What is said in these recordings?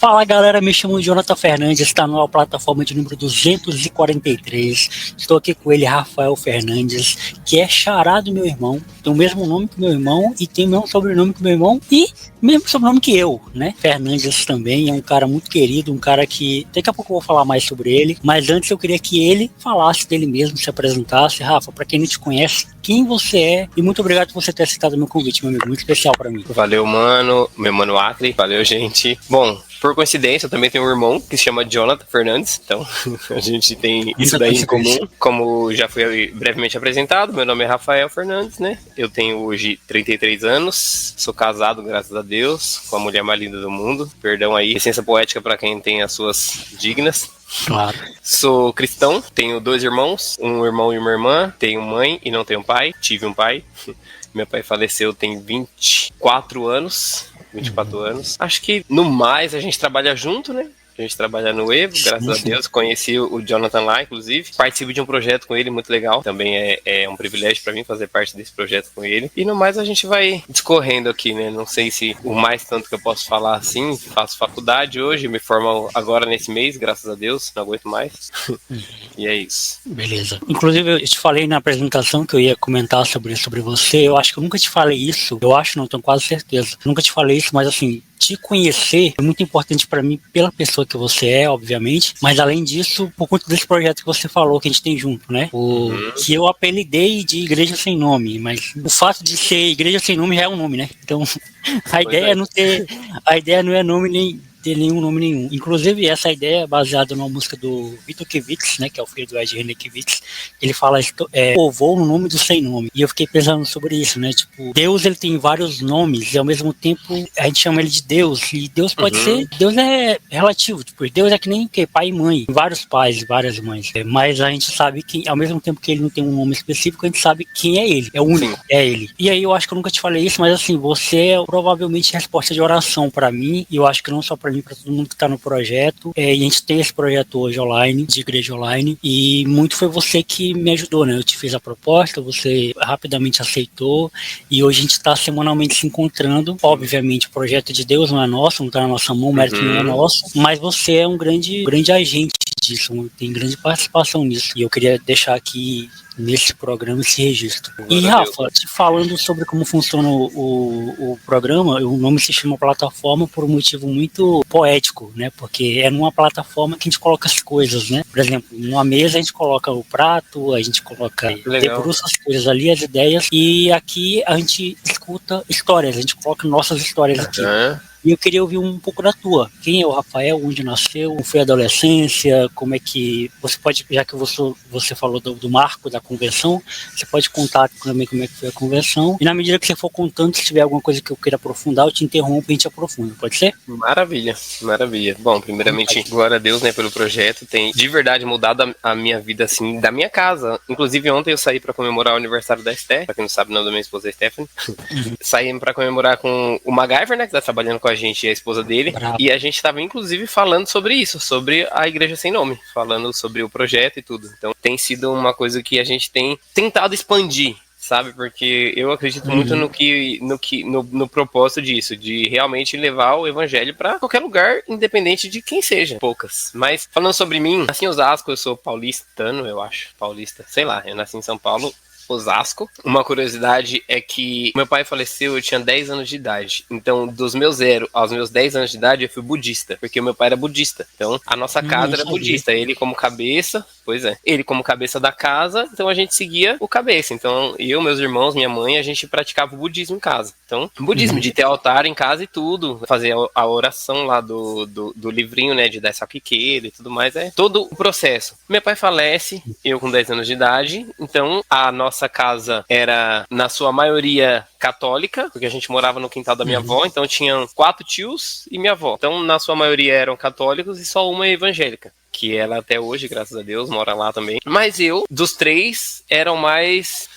Fala galera, me chamo Jonathan Fernandes, está numa plataforma de número 243. Estou aqui com ele, Rafael Fernandes, que é xará do meu irmão, tem o mesmo nome que meu irmão e tem o mesmo sobrenome que meu irmão e mesmo sobrenome que eu, né? Fernandes também é um cara muito querido, um cara que daqui a pouco eu vou falar mais sobre ele, mas antes eu queria que ele falasse dele mesmo, se apresentasse. Rafa, para quem não te conhece, quem você é, e muito obrigado por você ter aceitado o meu convite, meu amigo, muito especial para mim. Valeu, mano, meu mano Acre, valeu, gente. Bom, por coincidência, eu também tenho um irmão que se chama Jonathan Fernandes, então a gente tem isso daí em comum. Como já foi brevemente apresentado, meu nome é Rafael Fernandes, né? Eu tenho hoje 33 anos, sou casado, graças a Deus, com a mulher mais linda do mundo. Perdão aí, licença poética para quem tem as suas dignas. Claro. Sou cristão, tenho 2 irmãos, um irmão e uma irmã, tenho mãe e não tenho pai, tive um pai. Meu pai faleceu tem 24 anos. Acho que no mais a gente trabalha junto, né? A gente trabalha no Evo, graças a Deus. Conheci o Jonathan lá, inclusive. Participo de um projeto com ele muito legal. Também é um privilégio para mim fazer parte desse projeto com ele. E no mais a gente vai discorrendo aqui, né? Não sei se o mais tanto que eu posso falar assim. Faço faculdade hoje, me formo agora nesse mês, graças a Deus. Não aguento mais. E é isso. Beleza. Inclusive, eu te falei na apresentação que eu ia comentar sobre você. Eu acho que eu nunca te falei isso. Eu acho, não, tenho quase certeza. Eu nunca te falei isso, mas assim, te conhecer é muito importante para mim pela pessoa que você é, obviamente, mas além disso, por conta desse projeto que você falou que a gente tem junto, né? Que eu apelidei de Igreja Sem Nome, mas o fato de ser Igreja Sem Nome já é um nome, né? Então, a ideia não é nome nem ter nenhum nome nenhum. Inclusive, essa ideia é baseada numa música do Vitor Kivitz, né, que é o filho do Ed René Kivitz. Ele fala, povoou no nome do sem nome. E eu fiquei pensando sobre isso, né, tipo, Deus, ele tem vários nomes e ao mesmo tempo a gente chama ele de Deus. E Deus pode ser, Deus é relativo, tipo, Deus é que nem pai e mãe, vários pais e várias mães. Mas a gente sabe que, ao mesmo tempo que ele não tem um nome específico, a gente sabe quem é ele, é o único, é ele. E aí eu acho que eu nunca te falei isso, mas assim, você é provavelmente resposta de oração pra mim, e eu acho que não só pra mim, para todo mundo que está no projeto. E a gente tem esse projeto hoje online, de igreja online, e muito foi você que me ajudou, né? Eu te fiz a proposta, você rapidamente aceitou, e hoje a gente está semanalmente se encontrando. Obviamente, o projeto de Deus não é nosso, não está na nossa mão, o mérito não é nosso, mas você é um grande agente disso, tem grande participação nisso. E eu queria deixar aqui nesse programa esse registro. E Rafa, te falando sobre como funciona o programa, o nome se chama plataforma por um motivo muito poético, né? Porque é numa plataforma que a gente coloca as coisas, né? Por exemplo, numa mesa a gente coloca o prato, a gente coloca, debruça as coisas ali, as ideias, e aqui a gente escuta histórias, a gente coloca nossas histórias aqui. E eu queria ouvir um pouco da tua. Quem é o Rafael? Onde nasceu? Como foi a adolescência? Como é que... Você pode, já que você falou do marco da convenção, você pode contar também como é que foi a convenção. E na medida que você for contando, se tiver alguma coisa que eu queira aprofundar, eu te interrompo e a gente aprofunda. Pode ser? Maravilha, maravilha. Bom, primeiramente, glória a Deus, né, pelo projeto. Tem de verdade mudado a minha vida, assim, da minha casa. Inclusive, ontem eu saí pra comemorar o aniversário da Esther. Pra quem não sabe, o nome da minha esposa é Stephanie. Saí pra comemorar com o MacGyver, né, que tá trabalhando com a gente e a esposa dele. Bravo. E a gente estava inclusive falando sobre isso, sobre a Igreja Sem Nome, falando sobre o projeto e tudo. Então tem sido uma coisa que a gente tem tentado expandir, sabe? Porque eu acredito muito no propósito disso, de realmente levar o evangelho para qualquer lugar, independente de quem seja. Poucas. Mas falando sobre mim, nasci em Osasco, eu sou paulistano, eu acho. Paulista, sei lá, eu nasci em São Paulo, Osasco. Uma curiosidade é que meu pai faleceu, eu tinha 10 anos de idade. Então, dos meus 0 aos meus 10 anos de idade, eu fui budista, porque o meu pai era budista. Então, a nossa casa era budista. Ele como cabeça, ele como cabeça da casa, então a gente seguia o cabeça. Então, eu, meus irmãos, minha mãe, a gente praticava o budismo em casa. Então, budismo, de ter altar em casa e tudo, fazer a oração lá do livrinho, né, de dar saquiqueira e tudo mais, é todo o processo. Meu pai falece, eu com 10 anos de idade, então a nossa casa era, na sua maioria, católica, porque a gente morava no quintal da minha avó, então tinham 4 tios e minha avó. Então, na sua maioria eram católicos e só uma evangélica, que ela até hoje, graças a Deus, mora lá também. Mas eu, dos 3, eram mais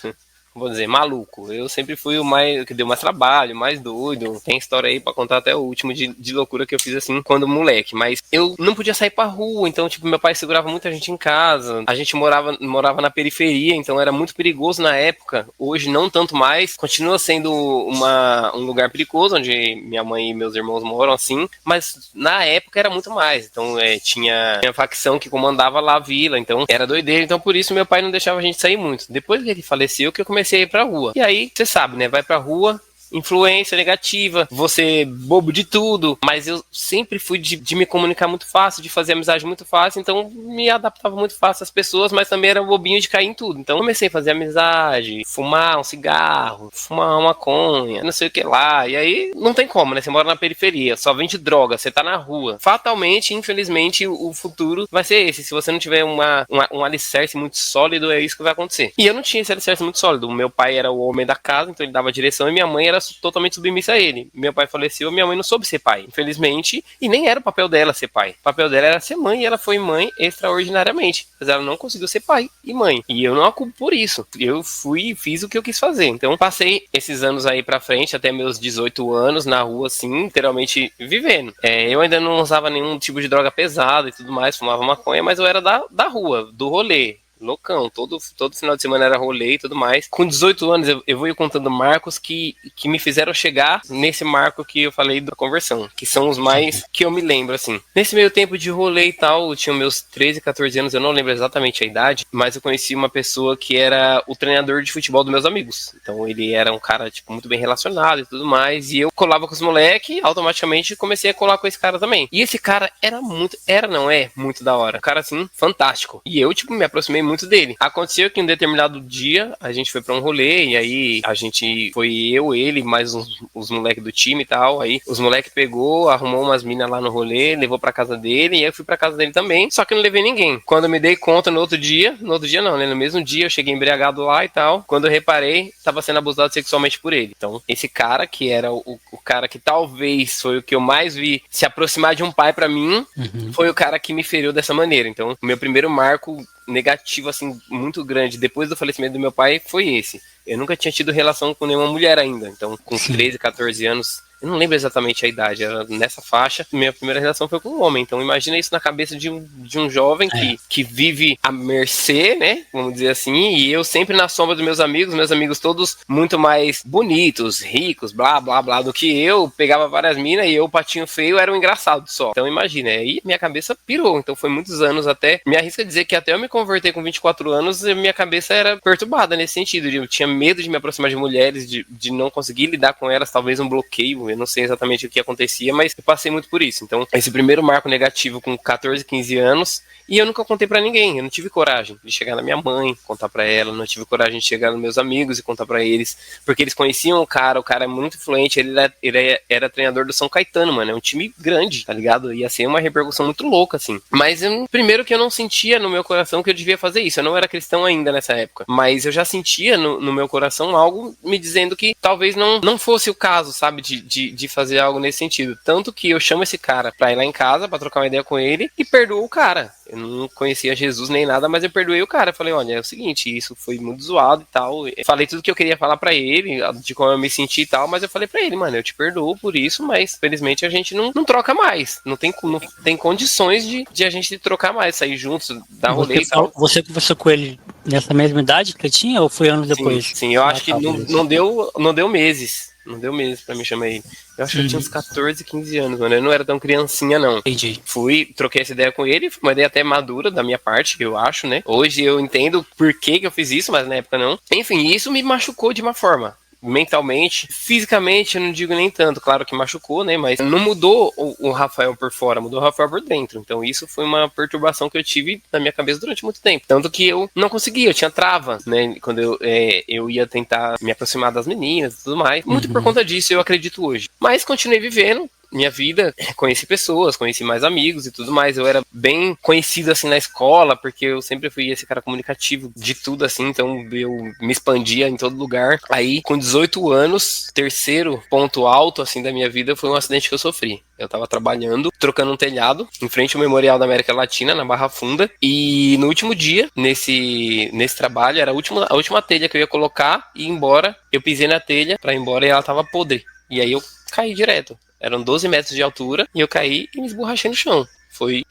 vou dizer, maluco. Eu sempre fui o mais, que deu mais trabalho, mais doido. Tem história aí pra contar até o último de loucura que eu fiz assim, quando moleque. Mas eu não podia sair pra rua, então, tipo, meu pai segurava muita gente em casa. A gente morava na periferia, então era muito perigoso na época. Hoje não tanto mais. Continua sendo um lugar perigoso, onde minha mãe e meus irmãos moram, assim. Mas na época era muito mais. Então, tinha facção que comandava lá a vila, então era doideira. Então, por isso, meu pai não deixava a gente sair muito. Depois que ele faleceu, que eu comecei a ir pra rua. E aí, você sabe, né? Vai pra rua, influência negativa, você bobo de tudo, mas eu sempre fui de me comunicar muito fácil, de fazer amizade muito fácil, então me adaptava muito fácil às pessoas, mas também era bobinho de cair em tudo. Então comecei a fazer amizade, fumar um cigarro, fumar uma maconha, não sei o que lá, e aí não tem como, né? Você mora na periferia, só vende droga, você tá na rua. Fatalmente, infelizmente, o futuro vai ser esse. Se você não tiver um alicerce muito sólido, é isso que vai acontecer. E eu não tinha esse alicerce muito sólido. O meu pai era o homem da casa, então ele dava direção, e minha mãe era totalmente submissa a ele. Meu pai faleceu, minha mãe não soube ser pai, infelizmente, e nem era o papel dela ser pai. O papel dela era ser mãe, e ela foi mãe extraordinariamente, mas ela não conseguiu ser pai e mãe. E eu não a culpo por isso. Eu fui e fiz o que eu quis fazer. Então, passei esses anos aí pra frente, até meus 18 anos, na rua, assim, literalmente vivendo. Eu ainda não usava nenhum tipo de droga pesada e tudo mais, fumava maconha, mas eu era da rua, do rolê. Loucão, todo final de semana era rolê e tudo mais. Com 18 anos eu vou ir contando marcos que me fizeram chegar nesse marco que eu falei da conversão, que são os mais que eu me lembro, assim. Nesse meio tempo de rolê e tal, eu tinha meus 13, 14 anos, eu não lembro exatamente a idade, mas eu conheci uma pessoa que era o treinador de futebol dos meus amigos. Então ele era um cara, tipo, muito bem relacionado e tudo mais, e eu colava com os moleques, automaticamente comecei a colar com esse cara também. E esse cara era muito da hora. Um cara, assim, fantástico. E eu, tipo, me aproximei muito dele. Aconteceu que em um determinado dia a gente foi pra um rolê e aí a gente foi ele, mais os moleques do time e tal. Aí os moleques pegou, arrumou umas minas lá no rolê, levou pra casa dele e eu fui pra casa dele também, só que não levei ninguém. Quando eu me dei conta no outro dia não, né? No mesmo dia eu cheguei embriagado lá e tal. Quando eu reparei, tava sendo abusado sexualmente por ele. Então, esse cara que era o cara que talvez foi o que eu mais vi se aproximar de um pai pra mim, foi o cara que me feriu dessa maneira. Então, o meu primeiro marco negativo, assim, muito grande depois do falecimento do meu pai foi esse. Eu nunca tinha tido relação com nenhuma mulher ainda, então com 13, 14 anos, eu não lembro exatamente a idade, era nessa faixa, minha primeira relação foi com um homem, então imagina isso na cabeça de um jovem que vive à mercê, né, vamos dizer assim, e eu sempre na sombra dos meus amigos todos muito mais bonitos, ricos, blá, blá, blá, do que eu, pegava várias minas e eu, patinho feio, era um engraçado só. Então imagina, aí minha cabeça pirou, então foi muitos anos até, me arrisca dizer que até eu me converter com 24 anos, minha cabeça era perturbada nesse sentido, eu tinha medo de me aproximar de mulheres, de não conseguir lidar com elas, talvez um bloqueio, eu não sei exatamente o que acontecia, mas eu passei muito por isso. Então, esse primeiro marco negativo com 14, 15 anos, e eu nunca contei pra ninguém, eu não tive coragem de chegar na minha mãe, contar pra ela, não tive coragem de chegar nos meus amigos e contar pra eles, porque eles conheciam o cara é muito influente, ele era treinador do São Caetano, mano, é um time grande, tá ligado? Ia ser uma repercussão muito louca, assim. Mas primeiro que eu não sentia no meu coração que eu devia fazer isso, eu não era cristão ainda nessa época, mas eu já sentia no meu coração algo me dizendo que talvez não fosse o caso, sabe, de fazer algo nesse sentido. Tanto que eu chamo esse cara pra ir lá em casa, pra trocar uma ideia com ele, e perdoo o cara. Eu não conhecia Jesus nem nada, mas eu perdoei o cara. Eu falei, olha, é o seguinte, isso foi muito zoado e tal. Eu falei tudo que eu queria falar pra ele, de como eu me senti e tal, mas eu falei pra ele, mano, eu te perdoo por isso, mas felizmente a gente não troca mais. Não tem condições de a gente trocar mais, sair juntos, dar rolê e tal. Você conversou com ele nessa mesma idade que ele tinha ou foi anos depois? Sim, eu acho que não deu meses. Não deu meses pra me chamar ele. Eu acho que eu tinha uns 14, 15 anos, mano. Eu não era tão criancinha, não. Entendi. Troquei essa ideia com ele, uma ideia até madura da minha parte, eu acho, né? Hoje eu entendo por que eu fiz isso, mas na época não. Enfim, isso me machucou de uma forma. Mentalmente, fisicamente, eu não digo nem tanto, claro que machucou, né, mas não mudou o Rafael por fora, mudou o Rafael por dentro, então isso foi uma perturbação que eu tive na minha cabeça durante muito tempo, tanto que eu não conseguia, eu tinha trava, né, quando eu ia tentar me aproximar das meninas e tudo mais, muito por conta disso, eu acredito hoje, mas continuei vivendo, minha vida, conheci pessoas, conheci mais amigos e tudo mais. Eu era bem conhecido, assim, na escola, porque eu sempre fui esse cara comunicativo de tudo, assim, então eu me expandia em todo lugar. Aí, com 18 anos, terceiro ponto alto, assim, da minha vida foi um acidente que eu sofri. Eu tava trabalhando, trocando um telhado, em frente ao Memorial da América Latina, na Barra Funda, e no último dia, nesse trabalho, era a última telha que eu ia colocar e ir embora. Eu pisei na telha pra ir embora e ela tava podre. E aí eu caí direto. Eram 12 metros de altura e eu caí e me esborrachei no chão. Foi,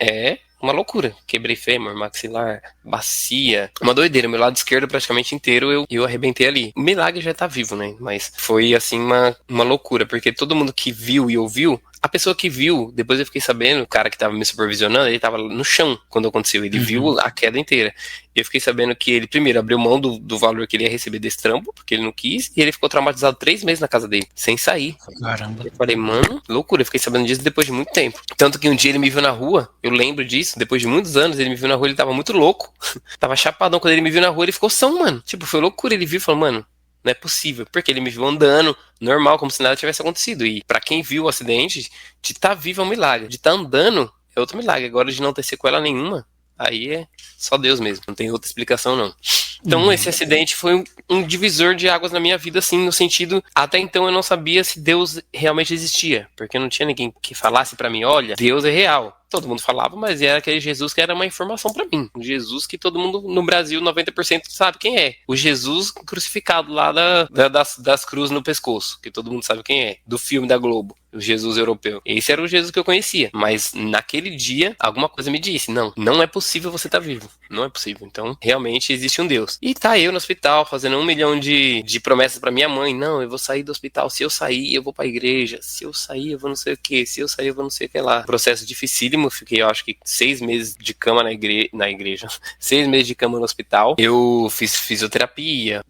uma loucura. Quebrei fêmur, maxilar, bacia. Uma doideira. Meu lado esquerdo praticamente inteiro eu arrebentei ali. O milagre já tá vivo, né? Mas foi, assim, uma loucura. Porque todo mundo que viu e ouviu, a pessoa que viu, depois eu fiquei sabendo, o cara que tava me supervisionando, ele tava no chão quando aconteceu. Ele viu a queda inteira. E eu fiquei sabendo que ele, primeiro, abriu mão do valor que ele ia receber desse trampo, porque ele não quis, e ele ficou traumatizado 3 meses na casa dele, sem sair. Caramba. Eu falei, mano, loucura. Eu fiquei sabendo disso depois de muito tempo. Tanto que um dia ele me viu na rua, eu lembro disso, depois de muitos anos, ele me viu na rua, ele tava muito louco. Tava chapadão. Quando ele me viu na rua, ele ficou são, mano. Tipo, foi loucura. Ele viu e falou, mano, não é possível. Porque ele me viu andando, normal, como se nada tivesse acontecido. E pra quem viu o acidente, de estar vivo é um milagre. De estar andando é outro milagre. Agora, de não ter sequela nenhuma, aí é só Deus mesmo. Não tem outra explicação, não. Então, esse acidente foi um divisor de águas na minha vida, assim, no sentido... Até então, eu não sabia se Deus realmente existia. Porque não tinha ninguém que falasse pra mim, olha, Deus é real. Todo mundo falava, mas era aquele Jesus que era uma informação pra mim. O Jesus que todo mundo no Brasil, 90% sabe quem é. O Jesus crucificado lá das cruzes no pescoço, que todo mundo sabe quem é. Do filme da Globo, o Jesus europeu. Esse era o Jesus que eu conhecia. Mas naquele dia, alguma coisa me disse, não é possível você estar vivo. Não é possível. Então, realmente existe um Deus. E tá eu no hospital, fazendo 1 milhão de promessas pra minha mãe. Não, eu vou sair do hospital. Se eu sair, eu vou pra igreja. Se eu sair, eu vou não sei o que. Se eu sair, eu vou não sei o que lá. Processo dificílimo. Fiquei, eu acho que 6 meses de cama na igreja. 6 meses de cama no hospital. Eu fiz fisioterapia,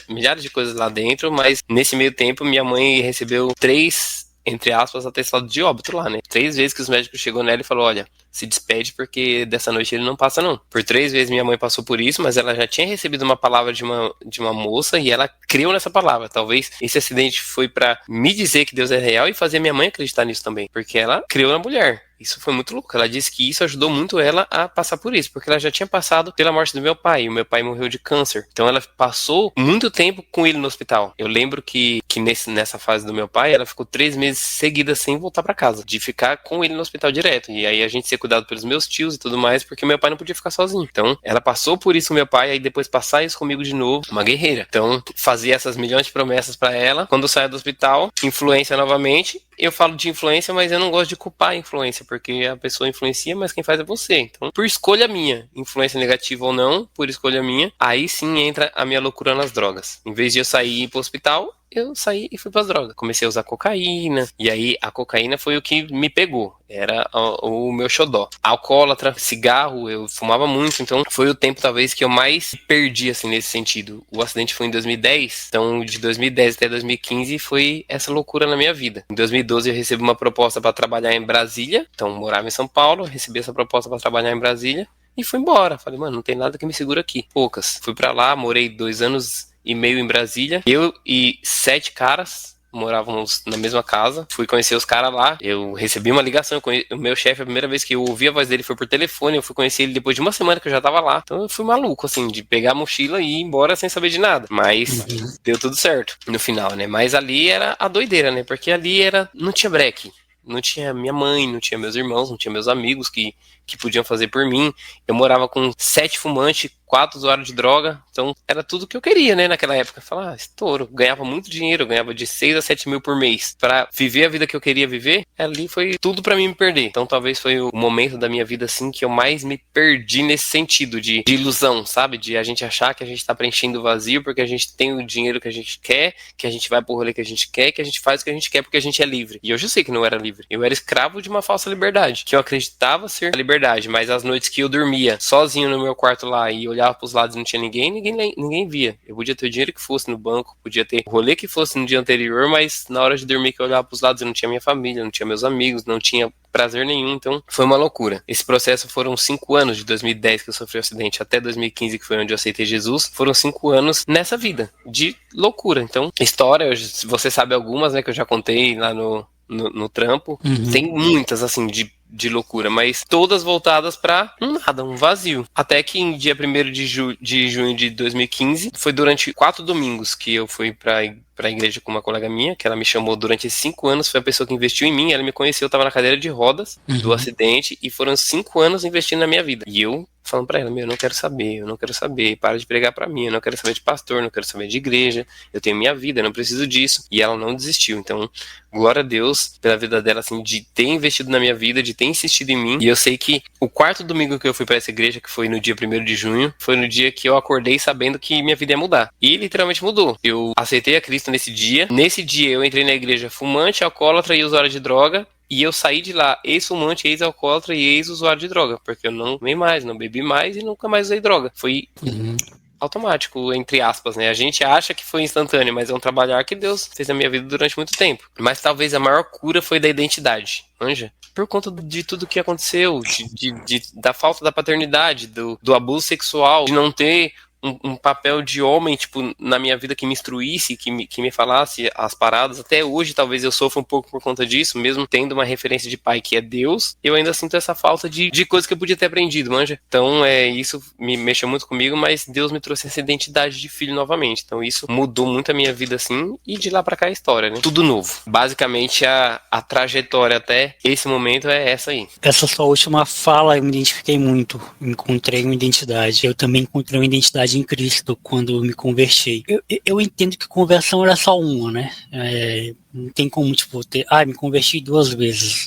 milhares de coisas lá dentro, mas nesse meio tempo minha mãe recebeu 3, entre aspas, atestado de óbito lá, né? 3 vezes que os médicos chegou nela e falou, olha, se despede porque dessa noite ele não passa não. Por 3 vezes minha mãe passou por isso, mas ela já tinha recebido uma palavra de uma moça e ela creu nessa palavra. Talvez esse acidente foi pra me dizer que Deus é real e fazer minha mãe acreditar nisso também, porque ela creu na mulher. Isso foi muito louco. Ela disse que isso ajudou muito ela a passar por isso, porque ela já tinha passado pela morte do meu pai. E o meu pai morreu de câncer. Então ela passou muito tempo com ele no hospital. Eu lembro que nessa fase do meu pai, ela ficou 3 meses seguidas sem voltar pra casa, de ficar com ele no hospital direto. E aí a gente ser cuidado pelos meus tios e tudo mais, porque meu pai não podia ficar sozinho. Então ela passou por isso com meu pai, aí depois passar isso comigo de novo, uma guerreira. Então fazia essas milhões de promessas pra ela. Quando eu saio do hospital, influência novamente. Eu falo de influência, mas eu não gosto de culpar a influência, porque a pessoa influencia, mas quem faz é você. Então, por escolha minha, influência negativa ou não, por escolha minha, aí sim entra a minha loucura nas drogas. Em vez de eu sair e ir pro hospital, eu saí e fui pras drogas. Comecei a usar cocaína, e aí a cocaína foi o que me pegou. Era o meu xodó. Alcoólatra, cigarro, eu fumava muito, então foi o tempo talvez que eu mais perdi, assim, nesse sentido. O acidente foi em 2010, então de 2010 até 2015 foi essa loucura na minha vida. Em 2012 eu recebi uma proposta para trabalhar em Brasília, então morava em São Paulo, recebi essa proposta para trabalhar em Brasília e fui embora. Falei, mano, não tem nada que me segura aqui. Poucas. Fui pra lá, morei 2 anos e meio em Brasília. Eu e 7 caras morávamos na mesma casa. Fui conhecer os caras lá. Eu recebi uma ligação. O meu chefe, a primeira vez que eu ouvi a voz dele foi por telefone. Eu fui conhecer ele depois de 1 semana que eu já tava lá. Então eu fui maluco, assim, de pegar a mochila e ir embora sem saber de nada. Mas deu tudo certo no final, né? Mas ali era a doideira, né? Porque ali não tinha break. Não tinha minha mãe, não tinha meus irmãos, não tinha meus amigos que podiam fazer por mim. Eu morava com 7 fumantes, 4 usuários de droga. Então era tudo que eu queria, né, naquela época. Falar, estouro. Ganhava muito dinheiro, ganhava de 6 a 7 mil por mês. Pra viver a vida que eu queria viver, ali foi tudo pra mim me perder. Então talvez foi o momento da minha vida, assim, que eu mais me perdi nesse sentido de ilusão, sabe? De a gente achar que a gente tá preenchendo o vazio porque a gente tem o dinheiro que a gente quer, que a gente vai pro rolê que a gente quer, que a gente faz o que a gente quer porque a gente é livre. E eu já sei que não era livre. Eu era escravo de uma falsa liberdade, que eu acreditava ser a liberdade, mas as noites que eu dormia sozinho no meu quarto lá e olhava pros lados e não tinha ninguém via. Eu podia ter o dinheiro que fosse no banco, podia ter o rolê que fosse no dia anterior, mas na hora de dormir que eu olhava pros lados eu não tinha minha família, não tinha meus amigos, não tinha prazer nenhum, então foi uma loucura. Esse processo foram 5 anos, de 2010 que eu sofri o acidente até 2015, que foi onde eu aceitei Jesus, foram 5 anos nessa vida de loucura. Então, história, você sabe algumas, né, que eu já contei lá no no trampo. Tem muitas, assim, de loucura, mas todas voltadas pra nada, um vazio. Até que em dia 1º de junho de 2015, foi durante 4 domingos que eu fui pra igreja com uma colega minha, que ela me chamou durante esses 5 anos, foi a pessoa que investiu em mim, ela me conheceu, eu tava na cadeira de rodas do acidente, e foram 5 anos investindo na minha vida. E eu falando pra ela, eu não quero saber, para de pregar pra mim, eu não quero saber de pastor, eu não quero saber de igreja, eu tenho minha vida, eu não preciso disso. E ela não desistiu, então, glória a Deus pela vida dela, assim, de ter investido na minha vida, de ter insistido em mim. E eu sei que o 4º domingo que eu fui pra essa igreja, que foi no dia 1º de junho, foi no dia que eu acordei sabendo que minha vida ia mudar. E literalmente mudou. Eu aceitei a Cristo nesse dia. Nesse dia eu entrei na igreja fumante, alcoólatra e usuário de droga. E eu saí de lá ex-fumante, ex-alcoólatra e ex-usuário de droga. Porque eu não fumei mais, não bebi mais e nunca mais usei droga. Foi automático, entre aspas, né? A gente acha que foi instantâneo, mas é um trabalhar que Deus fez na minha vida durante muito tempo. Mas talvez a maior cura foi da identidade, manja? Por conta de tudo que aconteceu, da falta da paternidade, do abuso sexual, de não ter um papel de homem, tipo, na minha vida que me instruísse, que me falasse as paradas. Até hoje, talvez eu sofra um pouco por conta disso, mesmo tendo uma referência de pai que é Deus, eu ainda sinto essa falta de coisas que eu podia ter aprendido, manja? Então, isso me mexeu muito comigo, mas Deus me trouxe essa identidade de filho novamente. Então, isso mudou muito a minha vida, assim, e de lá pra cá a história, né? Tudo novo. Basicamente, a trajetória até esse momento é essa aí. Essa sua última fala, eu me identifiquei muito. Encontrei uma identidade. Eu também encontrei uma identidade em Cristo quando me converti. Eu entendo que conversão era só uma, né? Não tem como, tipo, me converti 2 vezes.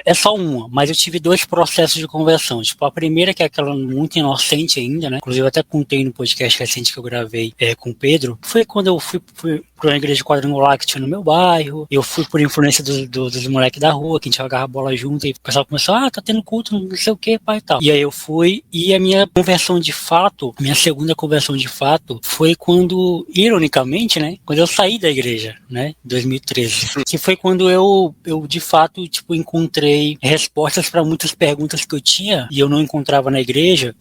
É só uma, mas eu tive 2 processos de conversão. Tipo, a primeira, que é aquela muito inocente ainda, né? Inclusive, eu até contei no podcast recente que eu gravei com o Pedro. Foi quando eu fui pra uma igreja quadrangular que tinha no meu bairro. Eu fui por influência dos moleques da rua, que a gente jogava bola junto, e o pessoal começou, tá tendo culto, não sei o que, pai e tal. E aí eu fui, e a minha conversão de fato, minha segunda conversão de fato, foi quando, ironicamente, né? Quando eu saí da igreja, né? Em 2013. Que foi quando eu de fato, tipo, encontrei respostas para muitas perguntas que eu tinha e eu não encontrava na igreja,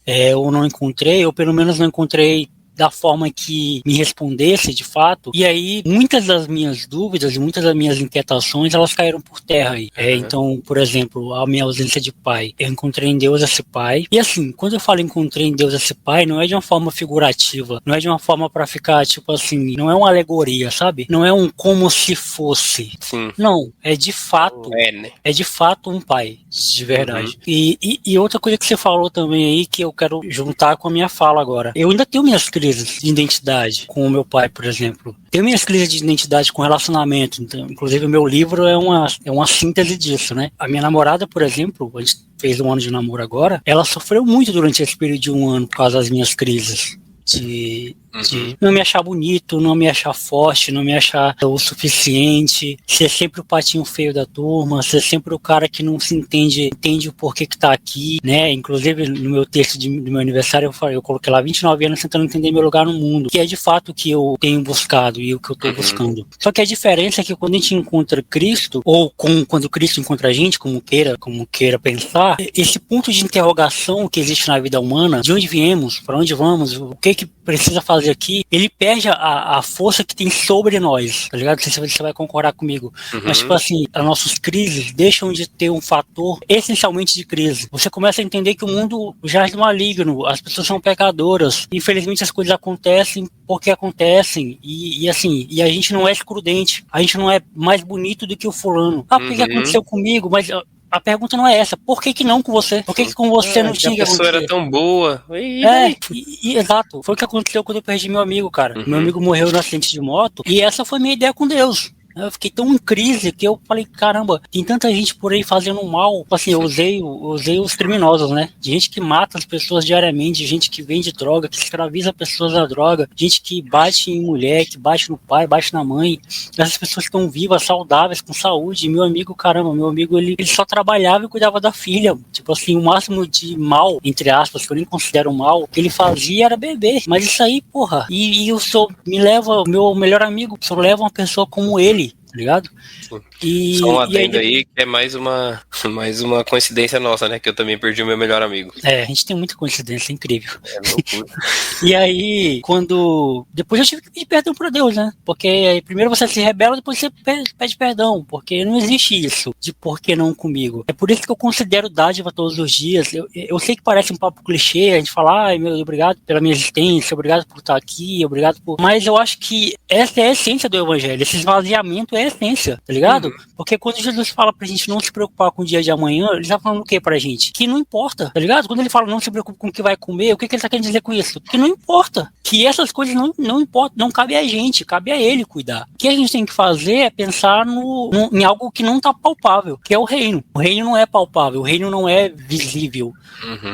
ou pelo menos não encontrei da forma que me respondesse de fato. E aí, muitas das minhas dúvidas e muitas das minhas inquietações, elas caíram por terra aí. Então, por exemplo, a minha ausência de pai. Eu encontrei em Deus esse pai. E assim, quando eu falo encontrei em Deus esse pai, não é de uma forma figurativa. Não é de uma forma pra ficar, tipo assim, não é uma alegoria, sabe? Não é um como se fosse. Sim. Não, é de fato. Né? É de fato um pai, de verdade. E outra coisa que você falou também aí, que eu quero juntar com a minha fala agora. Eu ainda tenho minhas crises de identidade com o meu pai, por exemplo. Tenho minhas crises de identidade com relacionamento. Então, inclusive, o meu livro é uma síntese disso, né? A minha namorada, por exemplo, a gente fez 1 ano de namoro agora, ela sofreu muito durante esse período de 1 ano por causa das minhas crises. De não me achar bonito, não me achar forte, não me achar o suficiente, ser sempre o patinho feio da turma, ser sempre o cara que não se entende o porquê que tá aqui, né? Inclusive, no meu texto do meu aniversário, eu coloquei lá 29 anos tentando entender meu lugar no mundo, que é de fato o que eu tenho buscado e o que eu tô buscando. Só que a diferença é que quando a gente encontra Cristo, ou quando Cristo encontra a gente, como queira pensar, esse ponto de interrogação que existe na vida humana, de onde viemos, para onde vamos, o que precisa fazer aqui, ele perde a força que tem sobre nós, tá ligado? Não sei se você vai concordar comigo. Mas, tipo assim, as nossas crises deixam de ter um fator essencialmente de crise. Você começa a entender que o mundo jaz do maligno, as pessoas são pecadoras. Infelizmente, as coisas acontecem porque acontecem. E assim, a gente não é excludente. A gente não é mais bonito do que o fulano. Por que aconteceu comigo? Mas a pergunta não é essa. Por que não com você? Por que com você não tinha que acontecer? A pessoa era tão boa. Exato. Foi o que aconteceu quando eu perdi meu amigo, cara. Meu amigo morreu no acidente de moto. E essa foi minha ideia com Deus. Eu fiquei tão em crise que eu falei, caramba, tem tanta gente por aí fazendo mal. Assim, eu usei os criminosos, né? De gente que mata as pessoas diariamente, gente que vende droga, que escraviza pessoas da droga, gente que bate em mulher, que bate no pai, bate na mãe. Essas pessoas estão vivas, saudáveis, com saúde. E meu amigo, ele só trabalhava e cuidava da filha. Tipo assim, o máximo de mal, entre aspas, que eu nem considero mal, que ele fazia era beber. Mas isso aí, porra. E me leva, o meu melhor amigo, só leva uma pessoa como ele, tá ligado? E, só um adendo aí, que é mais uma coincidência nossa, né? Que eu também perdi o meu melhor amigo. A gente tem muita coincidência, incrível. É loucura. E aí, depois eu tive que pedir perdão pra Deus, né? Porque aí, primeiro você se rebela, depois você pede perdão, porque não existe isso de por que não comigo. É por isso que eu considero dádiva todos os dias. Eu sei que parece um papo clichê, a gente fala, ai meu, obrigado pela minha existência, obrigado por estar aqui, obrigado por... Mas eu acho que essa é a essência do evangelho, esse esvaziamento é a essência, tá ligado? Porque quando Jesus fala pra gente não se preocupar com o dia de amanhã, ele tá falando o que pra gente? Que não importa, tá ligado? Quando ele fala não se preocupe com o que vai comer, o que ele tá querendo dizer com isso? Que não importa, que essas coisas não importam, não cabe a gente, cabe a ele cuidar. O que a gente tem que fazer é pensar em algo que não tá palpável, que é o reino. O reino não é palpável, o reino não é visível.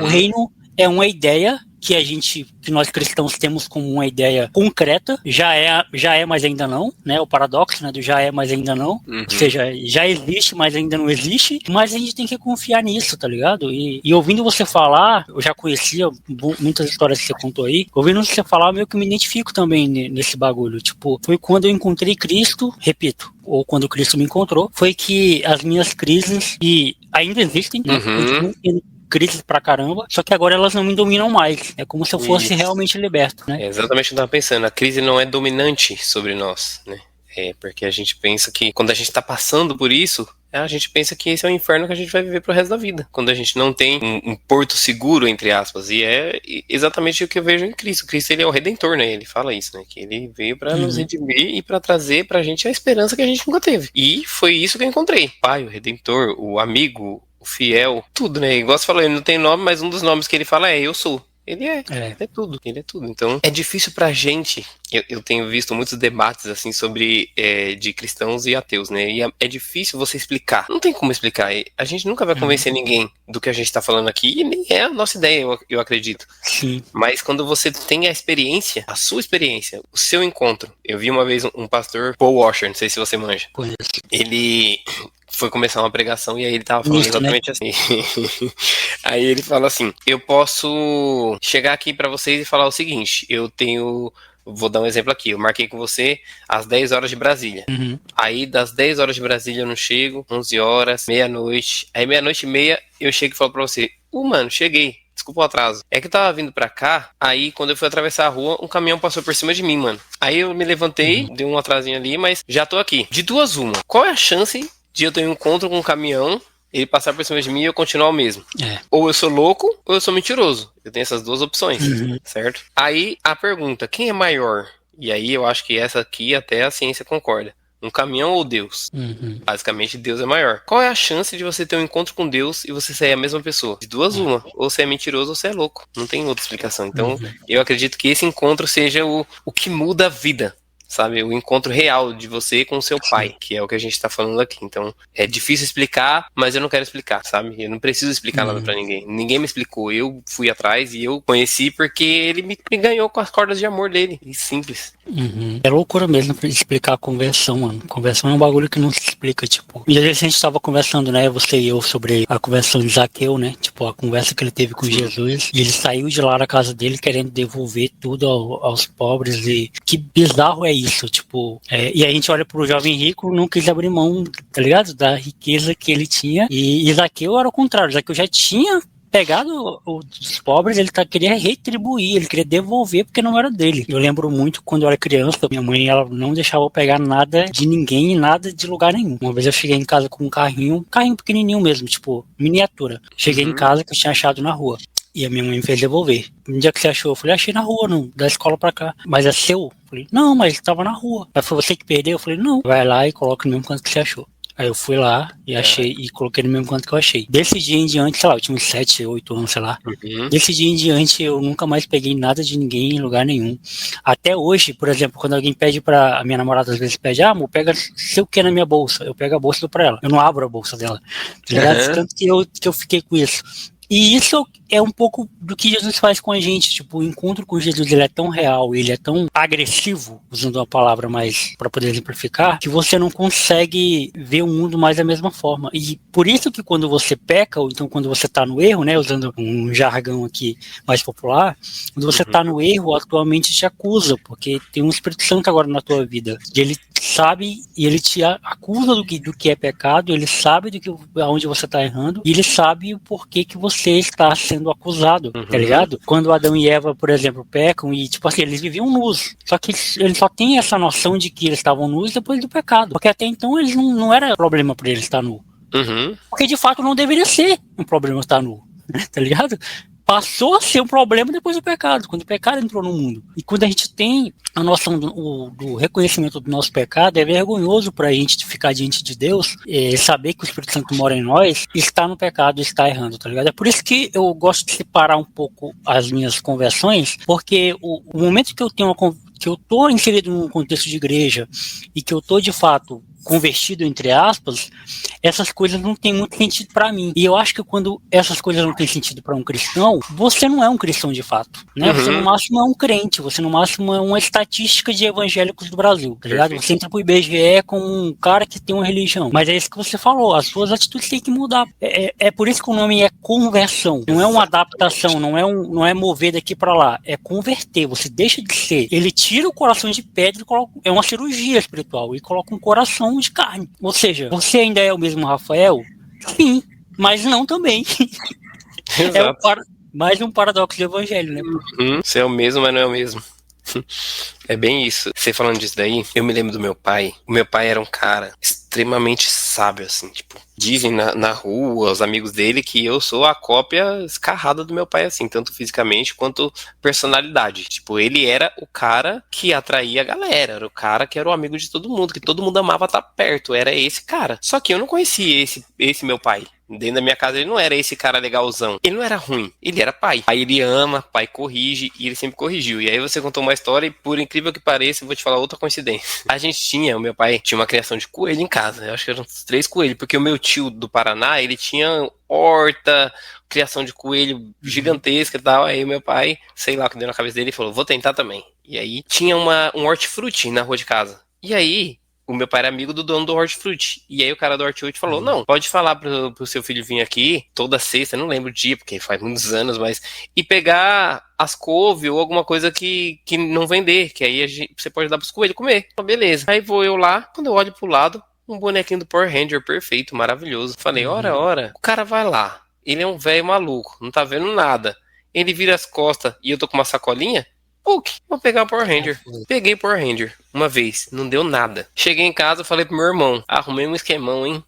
O reino é uma ideia que nós cristãos temos como uma ideia concreta, já é, mas ainda não, né? O paradoxo, né, do já é, mas ainda não. Ou seja, já existe, mas ainda não existe, mas a gente tem que confiar nisso, tá ligado? E ouvindo você falar, eu já conhecia muitas histórias que você contou aí, ouvindo você falar, eu meio que me identifico também nesse bagulho. Tipo, foi quando eu encontrei Cristo, repito, ou quando Cristo me encontrou, foi que as minhas crises, e ainda existem, né? Crises pra caramba, só que agora elas não me dominam mais. É como se eu fosse realmente liberto, né? É exatamente o que eu tava pensando. A crise não é dominante sobre nós, né? É porque a gente pensa que quando a gente tá passando por isso, a gente pensa que esse é o inferno que a gente vai viver pro resto da vida. Quando a gente não tem um porto seguro, entre aspas. E é exatamente o que eu vejo em Cristo. Cristo, ele é o Redentor, né? Ele fala isso, né? Que ele veio pra nos redimir e pra trazer pra gente a esperança que a gente nunca teve. E foi isso que eu encontrei. Pai, o Redentor, o amigo, fiel, tudo, né? Igual você falou, ele não tem nome, mas um dos nomes que ele fala é eu sou. Ele é tudo, ele é tudo. Então, é difícil pra gente, eu tenho visto muitos debates, assim, sobre, de cristãos e ateus, né? E é difícil você explicar. Não tem como explicar. A gente nunca vai convencer ninguém do que a gente tá falando aqui, e nem é a nossa ideia, eu acredito. Sim. Mas quando você tem a experiência, a sua experiência, o seu encontro. Eu vi uma vez um pastor, Paul Washer, não sei se você manja. Conheço. Ele foi começar uma pregação e aí ele tava falando exatamente assim. Aí ele fala assim, eu posso chegar aqui pra vocês e falar o seguinte, vou dar um exemplo aqui, eu marquei com você às 10 horas de Brasília. Aí das 10 horas de Brasília eu não chego, 11 horas, meia-noite, aí meia-noite e meia eu chego e falo pra você, mano, cheguei. Desculpa o atraso. É que eu tava vindo pra cá, aí quando eu fui atravessar a rua, um caminhão passou por cima de mim, mano. Aí eu me levantei, dei um atrasinho ali, mas já tô aqui. De duas uma. Qual é a chance de eu ter um encontro com um caminhão, ele passar por cima de mim e eu continuar o mesmo? Ou eu sou louco, ou eu sou mentiroso. Eu tenho essas duas opções, certo? Aí a pergunta, quem é maior? E aí eu acho que essa aqui até a ciência concorda. Um caminhão ou Deus? Basicamente, Deus é maior. Qual é a chance de você ter um encontro com Deus e você ser a mesma pessoa? De duas uma. Ou você é mentiroso ou você é louco. Não tem outra explicação. Então, eu acredito que esse encontro seja o que muda a vida. Sabe, o encontro real de você com o seu pai, que é o que a gente tá falando aqui. Então, é difícil explicar, mas eu não quero explicar, sabe? Eu não preciso explicar nada pra ninguém. Ninguém me explicou, eu fui atrás e eu conheci porque ele me ganhou com as cordas de amor dele. E simples. É loucura mesmo pra explicar a conversão, mano. Conversão é um bagulho que não se explica, tipo. E às vezes a gente tava conversando, né, você e eu, sobre a conversão de Zaqueu, né? Tipo, a conversa que ele teve com Jesus. E ele saiu de lá da casa dele querendo devolver tudo aos pobres. E que bizarro é isso, tipo. E a gente olha pro jovem rico, não quis abrir mão, tá ligado? Da riqueza que ele tinha. E Zaqueu era o contrário. Zaqueu já tinha pegado os pobres, ele queria retribuir, ele queria devolver porque não era dele. Eu lembro muito quando eu era criança, minha mãe, ela não deixava eu pegar nada de ninguém, nada de lugar nenhum. Uma vez eu cheguei em casa com um carrinho pequenininho mesmo, tipo, miniatura. Cheguei em casa que eu tinha achado na rua. E a minha mãe me fez devolver. No dia que você achou, eu falei, achei na rua, não, da escola pra cá. Mas é seu? Eu falei, não, mas tava na rua. Mas foi você que perdeu? Eu falei, não. Vai lá e coloca no mesmo canto que você achou. Aí eu fui lá e achei, e coloquei no mesmo canto que eu achei. Desse dia em diante, sei lá, eu tinha uns 7, 8 anos, sei lá. Desse dia em diante, eu nunca mais peguei nada de ninguém em lugar nenhum. Até hoje, por exemplo, quando alguém pede a minha namorada às vezes pede, amor, pega sei o que na minha bolsa. Eu pego a bolsa e dou pra ela. Eu não abro a bolsa dela. Tá ligado? Tanto que eu fiquei com isso. E isso é um pouco do que Jesus faz com a gente, tipo, o encontro com Jesus, ele é tão real, ele é tão agressivo, usando uma palavra mais para poder exemplificar, que você não consegue ver o mundo mais da mesma forma. E por isso que quando você peca, ou então quando você tá no erro, né, usando um jargão aqui mais popular, quando você tá no erro, atualmente te acusa, porque tem um Espírito Santo agora na tua vida, de ele sabe e ele te acusa do que é pecado, ele sabe aonde você está errando, e ele sabe o porquê que você está sendo acusado, tá ligado? Quando Adão e Eva, por exemplo, pecam e, tipo assim, eles viviam nus, só que eles só têm essa noção de que eles estavam nus depois do pecado, porque até então eles não era problema para eles estar nu. Porque de fato não deveria ser um problema estar nu, tá ligado? Passou a ser um problema depois do pecado, quando o pecado entrou no mundo. E quando a gente tem a noção do reconhecimento do nosso pecado, é vergonhoso pra gente ficar diante de Deus, saber que o Espírito Santo mora em nós, está no pecado, está errando, tá ligado? É por isso que eu gosto de separar um pouco as minhas conversões, porque o momento que eu tenho que eu tô inserido num contexto de igreja e que eu tô de fato convertido, entre aspas, essas coisas não têm muito sentido para mim. E eu acho que quando essas coisas não têm sentido para um cristão, você não é um cristão de fato, né? Você no máximo é um crente, você no máximo é uma estatística de evangélicos do Brasil, tá ligado? Você entra pro IBGE como um cara que tem uma religião. Mas é isso que você falou, as suas atitudes têm que mudar. É por isso que o nome é conversão, não é uma adaptação, não é mover daqui para lá, é converter, você deixa de ser. Ele tira o coração de pedra e coloca, é uma cirurgia espiritual, e coloca um coração de carne. Ou seja, você ainda é o mesmo Rafael? Sim, mas não também. Mais um paradoxo do evangelho, né? Você é o mesmo, mas não é o mesmo. É bem isso. Você falando disso daí, eu me lembro do meu pai. O meu pai era um cara extremamente sábio, assim, tipo, dizem na rua, os amigos dele, que eu sou a cópia escarrada do meu pai, assim, tanto fisicamente quanto personalidade. Tipo, ele era o cara que atraía a galera, era o cara que era o amigo de todo mundo, que todo mundo amava estar perto, era esse cara. Só que eu não conhecia esse meu pai. Dentro da minha casa ele não era esse cara legalzão. Ele não era ruim, ele era pai. Pai ele ama, pai corrige, e ele sempre corrigiu. E aí você contou uma história e, por incrível que pareça, eu vou te falar outra coincidência. O meu pai tinha uma criação de coelho em casa. Eu acho que eram uns 3 coelhos, porque o meu tio do Paraná, ele tinha horta, criação de coelho gigantesca e tal. Aí o meu pai, sei lá o que deu na cabeça dele, e falou, vou tentar também. E aí tinha um hortifruti na rua de casa. E aí o meu pai era amigo do dono do hortifruti. E aí o cara do hortifruti falou, não, pode falar pro seu filho vir aqui toda sexta, não lembro o dia, porque faz muitos anos, mas... E pegar as couve ou alguma coisa que não vender, que aí você pode dar pros coelhos comer. Então, beleza. Aí vou eu lá, quando eu olho pro lado, um bonequinho do Power Ranger perfeito, maravilhoso. Falei, ora, o cara vai lá. Ele é um velho maluco, não tá vendo nada. Ele vira as costas e eu tô com uma sacolinha. Vou pegar o Power Ranger. Peguei o Power Ranger uma vez, não deu nada. Cheguei em casa, falei pro meu irmão, arrumei um esquemão, hein?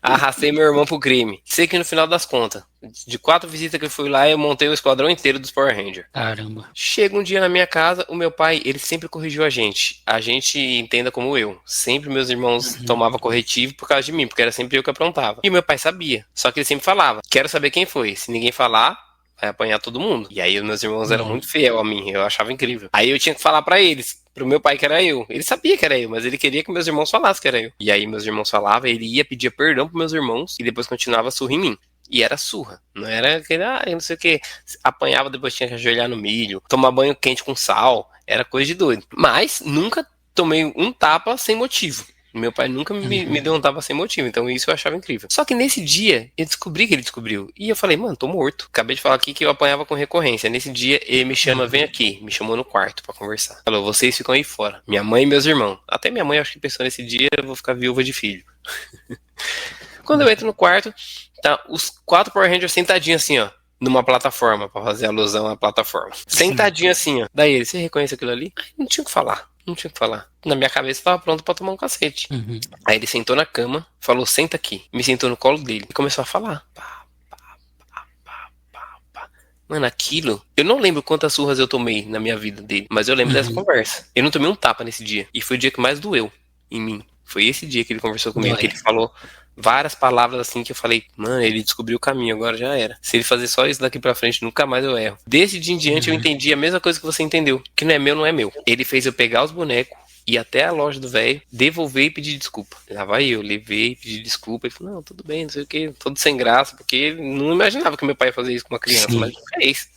Arrastei meu irmão pro crime. Sei que no final das contas, de 4 visitas que eu fui lá, eu montei o esquadrão inteiro dos Power Ranger. Caramba. Chega um dia na minha casa, o meu pai, ele sempre corrigiu a gente. A gente entenda como eu. Sempre meus irmãos tomavam corretivo por causa de mim, porque era sempre eu que aprontava. E meu pai sabia. Só que ele sempre falava, quero saber quem foi. Se ninguém falar, vai apanhar todo mundo. E aí os meus irmãos eram muito fiel a mim, eu achava incrível. Aí eu tinha que falar pra eles, pro meu pai que era eu. Ele sabia que era eu, mas ele queria que meus irmãos falassem que era eu. E aí meus irmãos falavam, ele ia pedir perdão pros meus irmãos e depois continuava a surrir em mim. E era surra, não era aquele, não sei o que, apanhava, depois tinha que ajoelhar no milho, tomar banho quente com sal, era coisa de doido. Mas nunca tomei um tapa sem motivo. Meu pai nunca me deu um tapa sem motivo, então isso eu achava incrível. Só que nesse dia, eu descobri que ele descobriu. E eu falei, mano, tô morto. Acabei de falar aqui que eu apanhava com recorrência. Nesse dia, ele me chama, vem aqui. Me chamou no quarto pra conversar. Falou, vocês ficam aí fora. Minha mãe e meus irmãos. Até minha mãe, acho que pensou nesse dia, eu vou ficar viúva de filho. Quando eu entro no quarto, tá os 4 Power Rangers sentadinhos assim, ó. Numa plataforma, pra fazer alusão à plataforma. Sentadinho assim, ó. Daí ele, você reconhece aquilo ali? Não tinha o que falar. Não tinha o que falar. Na minha cabeça tava pronto pra tomar um cacete. Aí ele sentou na cama, falou, senta aqui. Me sentou no colo dele e começou a falar. Mano, aquilo... Eu não lembro quantas surras eu tomei na minha vida dele, mas eu lembro dessa conversa. Eu não tomei um tapa nesse dia. E foi o dia que mais doeu em mim. Foi esse dia que ele conversou comigo, que ele falou várias palavras assim que eu falei, mano, ele descobriu o caminho, agora já era. Se ele fazer só isso daqui pra frente, nunca mais eu erro. Desse dia em diante eu entendi a mesma coisa que você entendeu, que não é meu, não é meu. Ele fez eu pegar os bonecos, ir até a loja do velho, devolver e pedir desculpa. Lá vai eu, levei, pedi desculpa, ele falou, não, tudo bem, não sei o que, todo sem graça, porque ele não imaginava que meu pai ia fazer isso com uma criança, mas fez.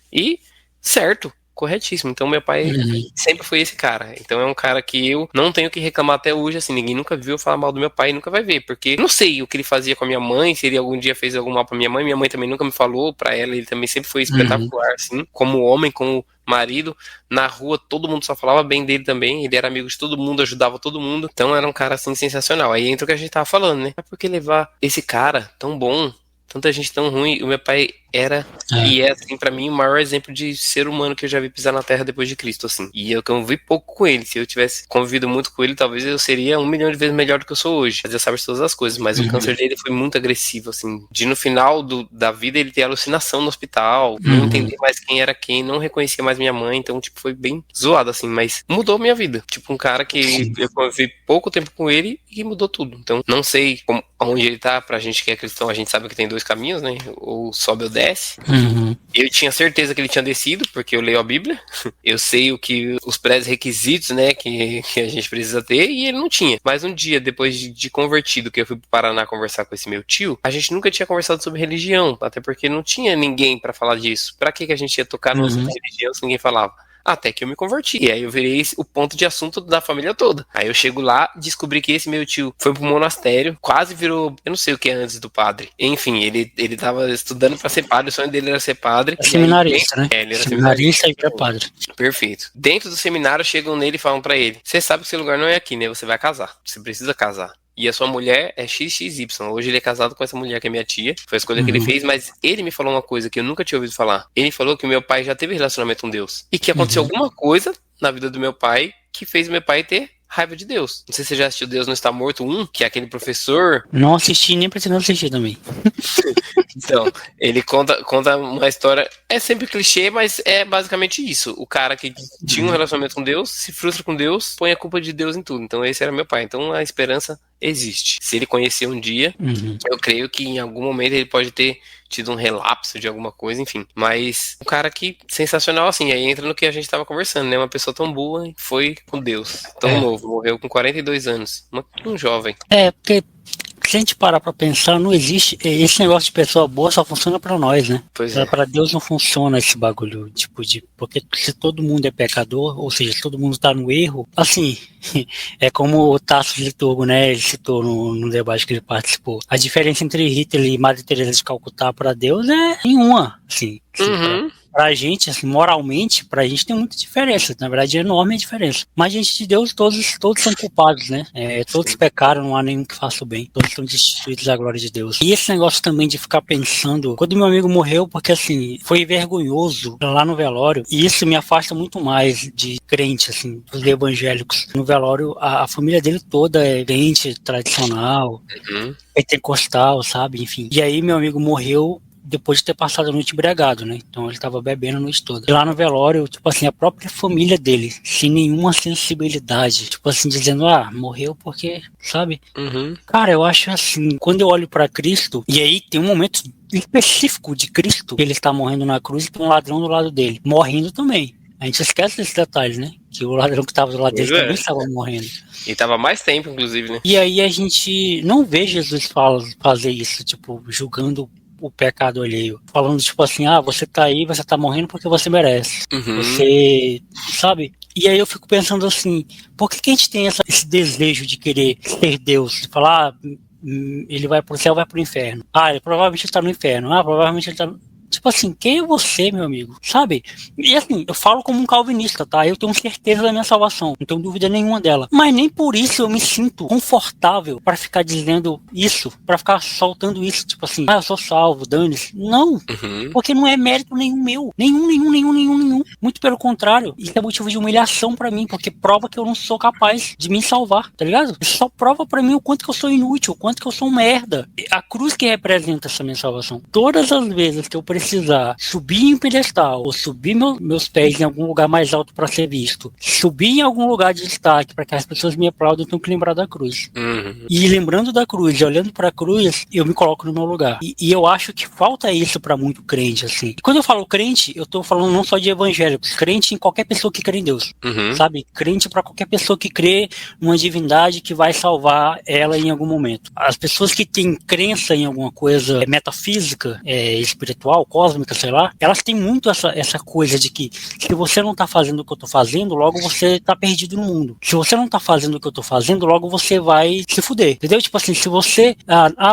E, certo, corretíssimo. Então meu pai sempre foi esse cara. Então é um cara que eu não tenho que reclamar até hoje, assim, ninguém nunca viu eu falar mal do meu pai e nunca vai ver, porque não sei o que ele fazia com a minha mãe, se ele algum dia fez algum mal pra minha mãe também nunca me falou, pra ela ele também sempre foi espetacular, assim, como homem, como marido, na rua todo mundo só falava bem dele também, ele era amigo de todo mundo, ajudava todo mundo, então era um cara, assim, sensacional. Aí entra o que a gente tava falando, né? Mas por que levar esse cara tão bom, tanta gente tão ruim? O meu pai era e é, assim, pra mim, o maior exemplo de ser humano que eu já vi pisar na Terra depois de Cristo, assim. E eu convivi pouco com ele. Se eu tivesse convivido muito com ele, talvez eu seria 1 milhão de vezes melhor do que eu sou hoje. Mas eu sabe de todas as coisas. Mas o câncer dele foi muito agressivo, assim. De no final da vida ele ter alucinação no hospital, não entender mais quem era quem, não reconhecia mais minha mãe. Então, tipo, foi bem zoado, assim. Mas mudou minha vida. Tipo, um cara que eu convivi pouco tempo com ele e mudou tudo. Então, não sei onde ele tá. Pra gente que é cristão, a gente sabe que tem 2 caminhos, né? Ou sobe ou desce. Eu tinha certeza que ele tinha descido, porque eu leio a Bíblia. Eu sei os pré-requisitos, né, que a gente precisa ter, e ele não tinha. Mas um dia, depois de convertido, que eu fui pro Paraná conversar com esse meu tio, a gente nunca tinha conversado sobre religião, até porque não tinha ninguém pra falar disso. Pra que a gente ia tocar no assunto de religião se ninguém falava? Até que eu me converti. E aí eu virei o ponto de assunto da família toda. Aí eu chego lá, descobri que esse meu tio foi pro monastério, quase virou, eu não sei o que é antes do padre. Enfim, ele tava estudando pra ser padre, o sonho dele era ser padre. É seminarista, né? Ele era seminarista e vira padre. Perfeito. Dentro do seminário chegam nele e falam pra ele: você sabe que seu lugar não é aqui, né? Você vai casar. Você precisa casar. E a sua mulher é XXY. Hoje ele é casado com essa mulher que é minha tia. Foi a escolha que ele fez, mas ele me falou uma coisa que eu nunca tinha ouvido falar. Ele falou que o meu pai já teve relacionamento com Deus. E que aconteceu alguma coisa na vida do meu pai que fez meu pai ter raiva de Deus. Não sei se você já assistiu Deus Não Está Morto 1, que é aquele professor. Não assisti, nem pretendo assistir também. Então, ele conta uma história, é sempre clichê, mas é basicamente isso. O cara que tinha um relacionamento com Deus, se frustra com Deus, põe a culpa de Deus em tudo. Então esse era meu pai. Então a esperança existe. Se ele conhecer um dia, eu creio que em algum momento ele pode ter tido um relapso de alguma coisa, enfim. Mas um cara que, sensacional assim, aí entra no que a gente tava conversando, né? Uma pessoa tão boa e foi com Deus. Tão novo, morreu com 42 anos. Um jovem. Porque se a gente parar pra pensar, não existe. Esse negócio de pessoa boa só funciona pra nós, né? Pois é. Pra Deus não funciona esse bagulho, tipo, porque se todo mundo é pecador, ou seja, se todo mundo tá no erro, assim, é como o Tasso Liturgo, né? Ele citou no debate que ele participou. A diferença entre Hitler e Madre Teresa de Calcutá pra Deus é nenhuma, assim. Pra gente, assim, moralmente, pra gente tem muita diferença. Na verdade, é enorme a diferença. Mas, diante de Deus, todos são culpados, né? Todos pecaram, não há nenhum que faça o bem. Todos estão destituídos da glória de Deus. E esse negócio também de ficar pensando... Quando meu amigo morreu, porque, assim, foi vergonhoso lá no velório. E isso me afasta muito mais de crente, assim, dos evangélicos. No velório, a família dele toda é crente, tradicional, pentecostal, sabe? Enfim. E aí, meu amigo morreu depois de ter passado a noite embriagado, né? Então ele tava bebendo a noite toda. E lá no velório, tipo assim, a própria família dele, sem nenhuma sensibilidade, tipo assim, dizendo, morreu porque, sabe? Cara, eu acho assim, quando eu olho pra Cristo, e aí tem um momento específico de Cristo, que ele está morrendo na cruz e tem um ladrão do lado dele, morrendo também. A gente esquece desse detalhe, né? Que o ladrão que estava do lado dele também estava morrendo. E tava mais tempo, inclusive, né? E aí a gente não vê Jesus fazer isso, tipo, julgando o pecado alheio. Falando, tipo assim, você tá aí, você tá morrendo porque você merece. Você, sabe? E aí eu fico pensando assim, por que a gente tem esse desejo de querer ser Deus? De falar, ele vai pro céu, vai pro inferno. Ele provavelmente tá no inferno. Provavelmente ele tá... Tipo assim, quem é você, meu amigo? Sabe? E assim, eu falo como um calvinista, tá? Eu tenho certeza da minha salvação, não tenho dúvida nenhuma dela. Mas nem por isso eu me sinto confortável para ficar dizendo isso, para ficar soltando isso, tipo assim, eu sou salvo, dane-se. Não, porque não é mérito nenhum meu. Nenhum. Muito pelo contrário, isso é motivo de humilhação para mim, porque prova que eu não sou capaz de me salvar, tá ligado? Isso só prova para mim o quanto que eu sou inútil, o quanto que eu sou um merda. A cruz que representa essa minha salvação. Todas as vezes que eu precisar subir em um pedestal ou subir meus pés em algum lugar mais alto para ser visto, subir em algum lugar de destaque para que as pessoas me aplaudem, eu tenho que lembrar da cruz. E lembrando da cruz e olhando para a cruz, eu me coloco no meu lugar. E eu acho que falta isso para muito crente, assim. E quando eu falo crente, eu tô falando não só de evangélicos, crente em qualquer pessoa que crê em Deus, sabe? Crente para qualquer pessoa que crê numa divindade que vai salvar ela em algum momento. As pessoas que têm crença em alguma coisa metafísica, espiritual, cósmica, sei lá, elas têm muito essa coisa de que se você não tá fazendo o que eu tô fazendo, logo você tá perdido no mundo. Se você não tá fazendo o que eu tô fazendo, logo você vai se fuder. Entendeu? Tipo assim, se você...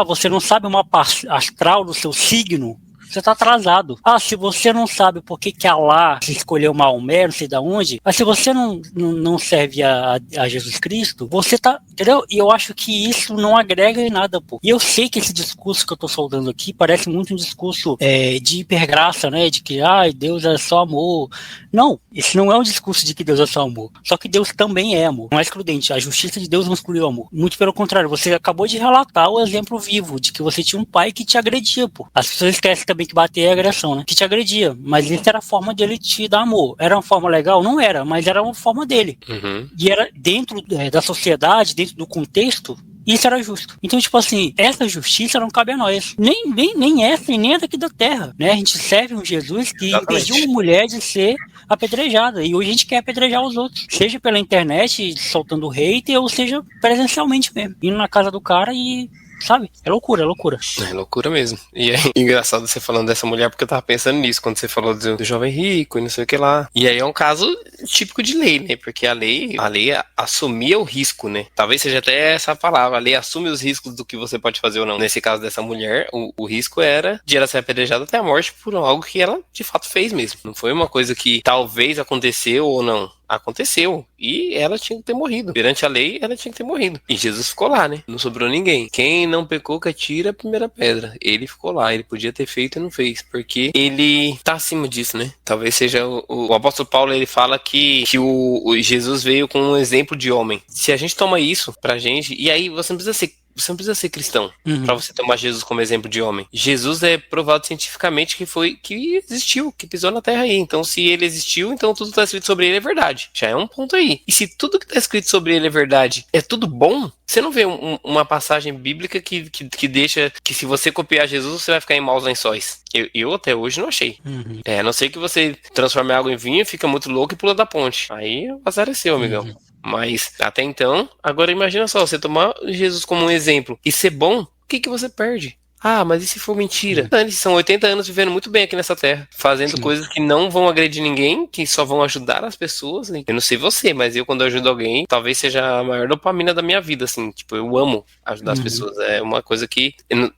você não sabe uma parte astral do seu signo, você tá atrasado. Se você não sabe por que Allah escolheu Maomé, não sei de onde, mas se você não serve a Jesus Cristo, você tá, entendeu? E eu acho que isso não agrega em nada, pô. E eu sei que esse discurso que eu tô soldando aqui parece muito um discurso de hipergraça, né? De que, Deus é só amor. Não, esse não é um discurso de que Deus é só amor. Só que Deus também é amor. Não é excludente. A justiça de Deus não excluiu o amor. Muito pelo contrário, você acabou de relatar o exemplo vivo de que você tinha um pai que te agredia, pô. As pessoas esquecem também que bater é agressão, né? Que te agredia. Mas isso era a forma dele te dar amor. Era uma forma legal? Não era, mas era uma forma dele. Uhum. E era dentro da sociedade, dentro do contexto, isso era justo. Então, tipo assim, essa justiça não cabe a nós. Nem essa e nem a daqui da terra, né? A gente serve um Jesus que impediu uma mulher de ser apedrejada. E hoje a gente quer apedrejar os outros. Seja pela internet, soltando hater, ou seja presencialmente mesmo. Indo na casa do cara e... sabe? É loucura, é loucura. É loucura mesmo. E é engraçado você falando dessa mulher, porque eu tava pensando nisso, quando você falou do jovem rico e não sei o que lá. E aí é um caso típico de lei, né? Porque a lei assumia o risco, né? Talvez seja até essa palavra, a lei assume os riscos do que você pode fazer ou não. Nesse caso dessa mulher, o risco era de ela ser apedrejada até a morte por algo que ela de fato fez mesmo. Não foi uma coisa que talvez aconteceu ou não. Aconteceu. E ela tinha que ter morrido. Perante a lei, ela tinha que ter morrido. E Jesus ficou lá, né? Não sobrou ninguém. Quem não pecou, que atira a primeira pedra. Ele ficou lá. Ele podia ter feito e não fez. Porque ele tá acima disso, né? Talvez seja o apóstolo Paulo, ele fala que o Jesus veio com um exemplo de homem. Se a gente toma isso pra gente, e aí você não precisa ser cristão para você tomar Jesus como exemplo de homem. Jesus é provado cientificamente que existiu, que pisou na terra aí. Então, se ele existiu, então tudo que está escrito sobre ele é verdade. Já é um ponto aí. E se tudo que está escrito sobre ele é verdade, é tudo bom, você não vê uma passagem bíblica que deixa que se você copiar Jesus, você vai ficar em maus lençóis. Eu até hoje não achei. A não ser que você transforme água em vinho, fica muito louco e pula da ponte. Aí o azar é seu, amigão. Mas, até então, agora imagina só, você tomar Jesus como um exemplo e ser bom, o que você perde? Mas e se for mentira? São 80 anos vivendo muito bem aqui nessa terra, fazendo coisas que não vão agredir ninguém, que só vão ajudar as pessoas. Eu não sei você, mas eu quando eu ajudo alguém, talvez seja a maior dopamina da minha vida, assim. Tipo, eu amo ajudar as pessoas. É uma coisa que...